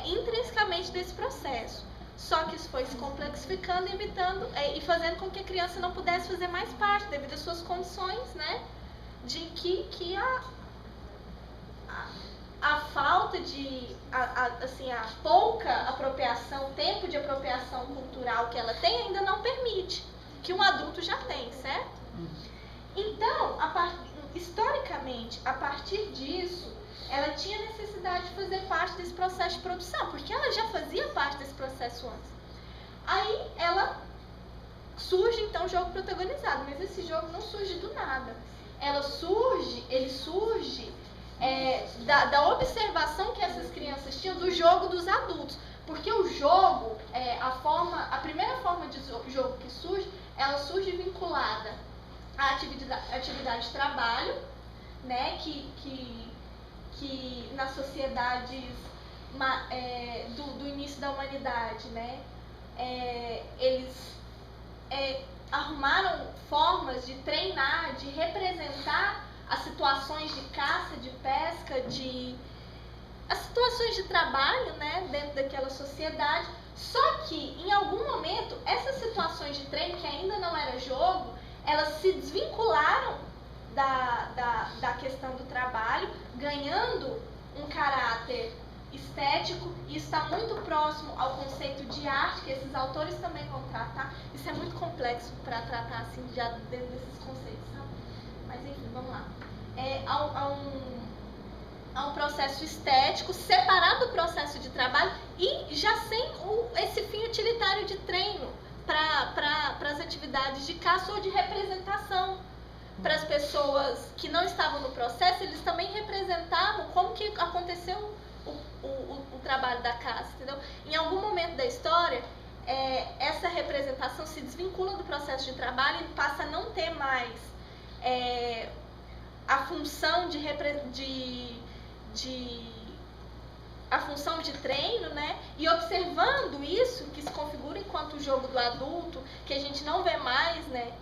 intrinsecamente desse processo. Só que isso foi se complexificando e fazendo com que a criança não pudesse fazer mais parte, devido às suas condições, né? De que a falta de, a pouca apropriação, tempo de apropriação cultural que ela tem ainda não permite, que um adulto já tem, certo? Então, historicamente, a partir disso, ela tinha necessidade de fazer parte desse processo de produção, porque ela já fazia parte desse processo antes. Aí ela surge então o jogo protagonizado, mas esse jogo não surge do nada. Ele surge da observação que essas crianças tinham do jogo dos adultos. Porque o jogo, a primeira forma de jogo que surge, ela surge vinculada à atividade de trabalho, né, que nas sociedades do início da humanidade, né, eles arrumaram formas de treinar, de representar as situações de caça, de pesca, as situações de trabalho, né, dentro daquela sociedade. Só que, em algum momento, essas situações de treino, que ainda não era jogo, elas se desvincularam da questão do trabalho, ganhando um caráter estético, e está muito próximo ao conceito de arte, que esses autores também vão tratar. Isso é muito complexo para tratar assim, já dentro desses conceitos, sabe? Mas enfim, vamos lá. Há um processo estético separado do processo de trabalho e já sem esse fim utilitário de treino para as atividades de caça ou de representação. Para as pessoas que não estavam no processo, eles também representavam como que aconteceu o trabalho da caça, entendeu? Em algum momento da história, essa representação se desvincula do processo de trabalho e passa a não ter mais a função a função de treino, né? E observando isso, que se configura enquanto o jogo do adulto, que a gente não vê mais, né,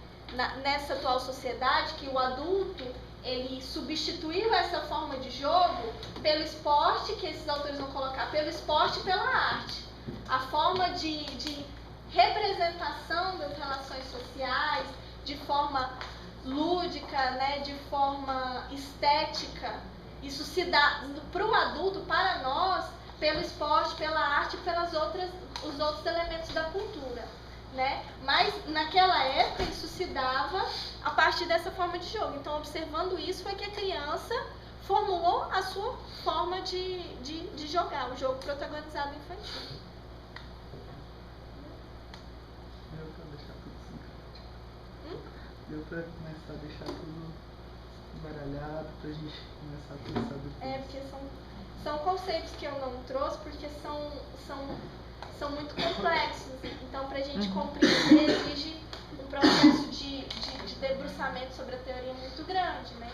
nessa atual sociedade, que o adulto, ele substituiu essa forma de jogo pelo esporte, que esses autores vão colocar, pelo esporte e pela arte. A forma de representação das relações sociais, de forma lúdica, né, de forma estética, isso se dá para o adulto, para nós, pelo esporte, pela arte e os outros elementos da cultura, né? Mas naquela época isso se dava a partir dessa forma de jogo. Então, observando isso, foi que a criança formulou a sua forma de jogar, o jogo protagonizado infantil. Deu pra começar a deixar tudo embaralhado, pra gente começar a pensar depois. Porque são conceitos que eu não trouxe, porque são muito complexos. Então, pra gente compreender, exige um processo de debruçamento sobre a teoria muito grande, né?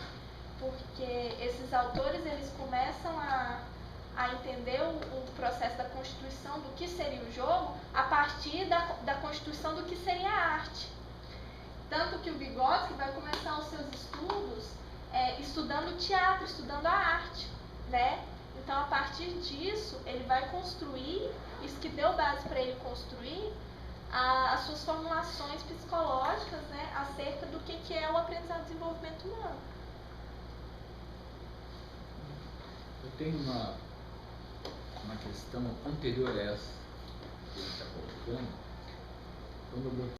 Porque esses autores, eles começam a entender o processo da constituição do que seria o jogo a partir da constituição do que seria a arte. Tanto que o Vygotsky vai começar os seus estudos estudando teatro, estudando a arte, né? Então, a partir disso, ele vai construir, isso que deu base para ele construir, as suas formulações psicológicas, né, acerca do que é o aprendizado e desenvolvimento humano. Eu tenho uma questão anterior a essa que ele está colocando. Quando eu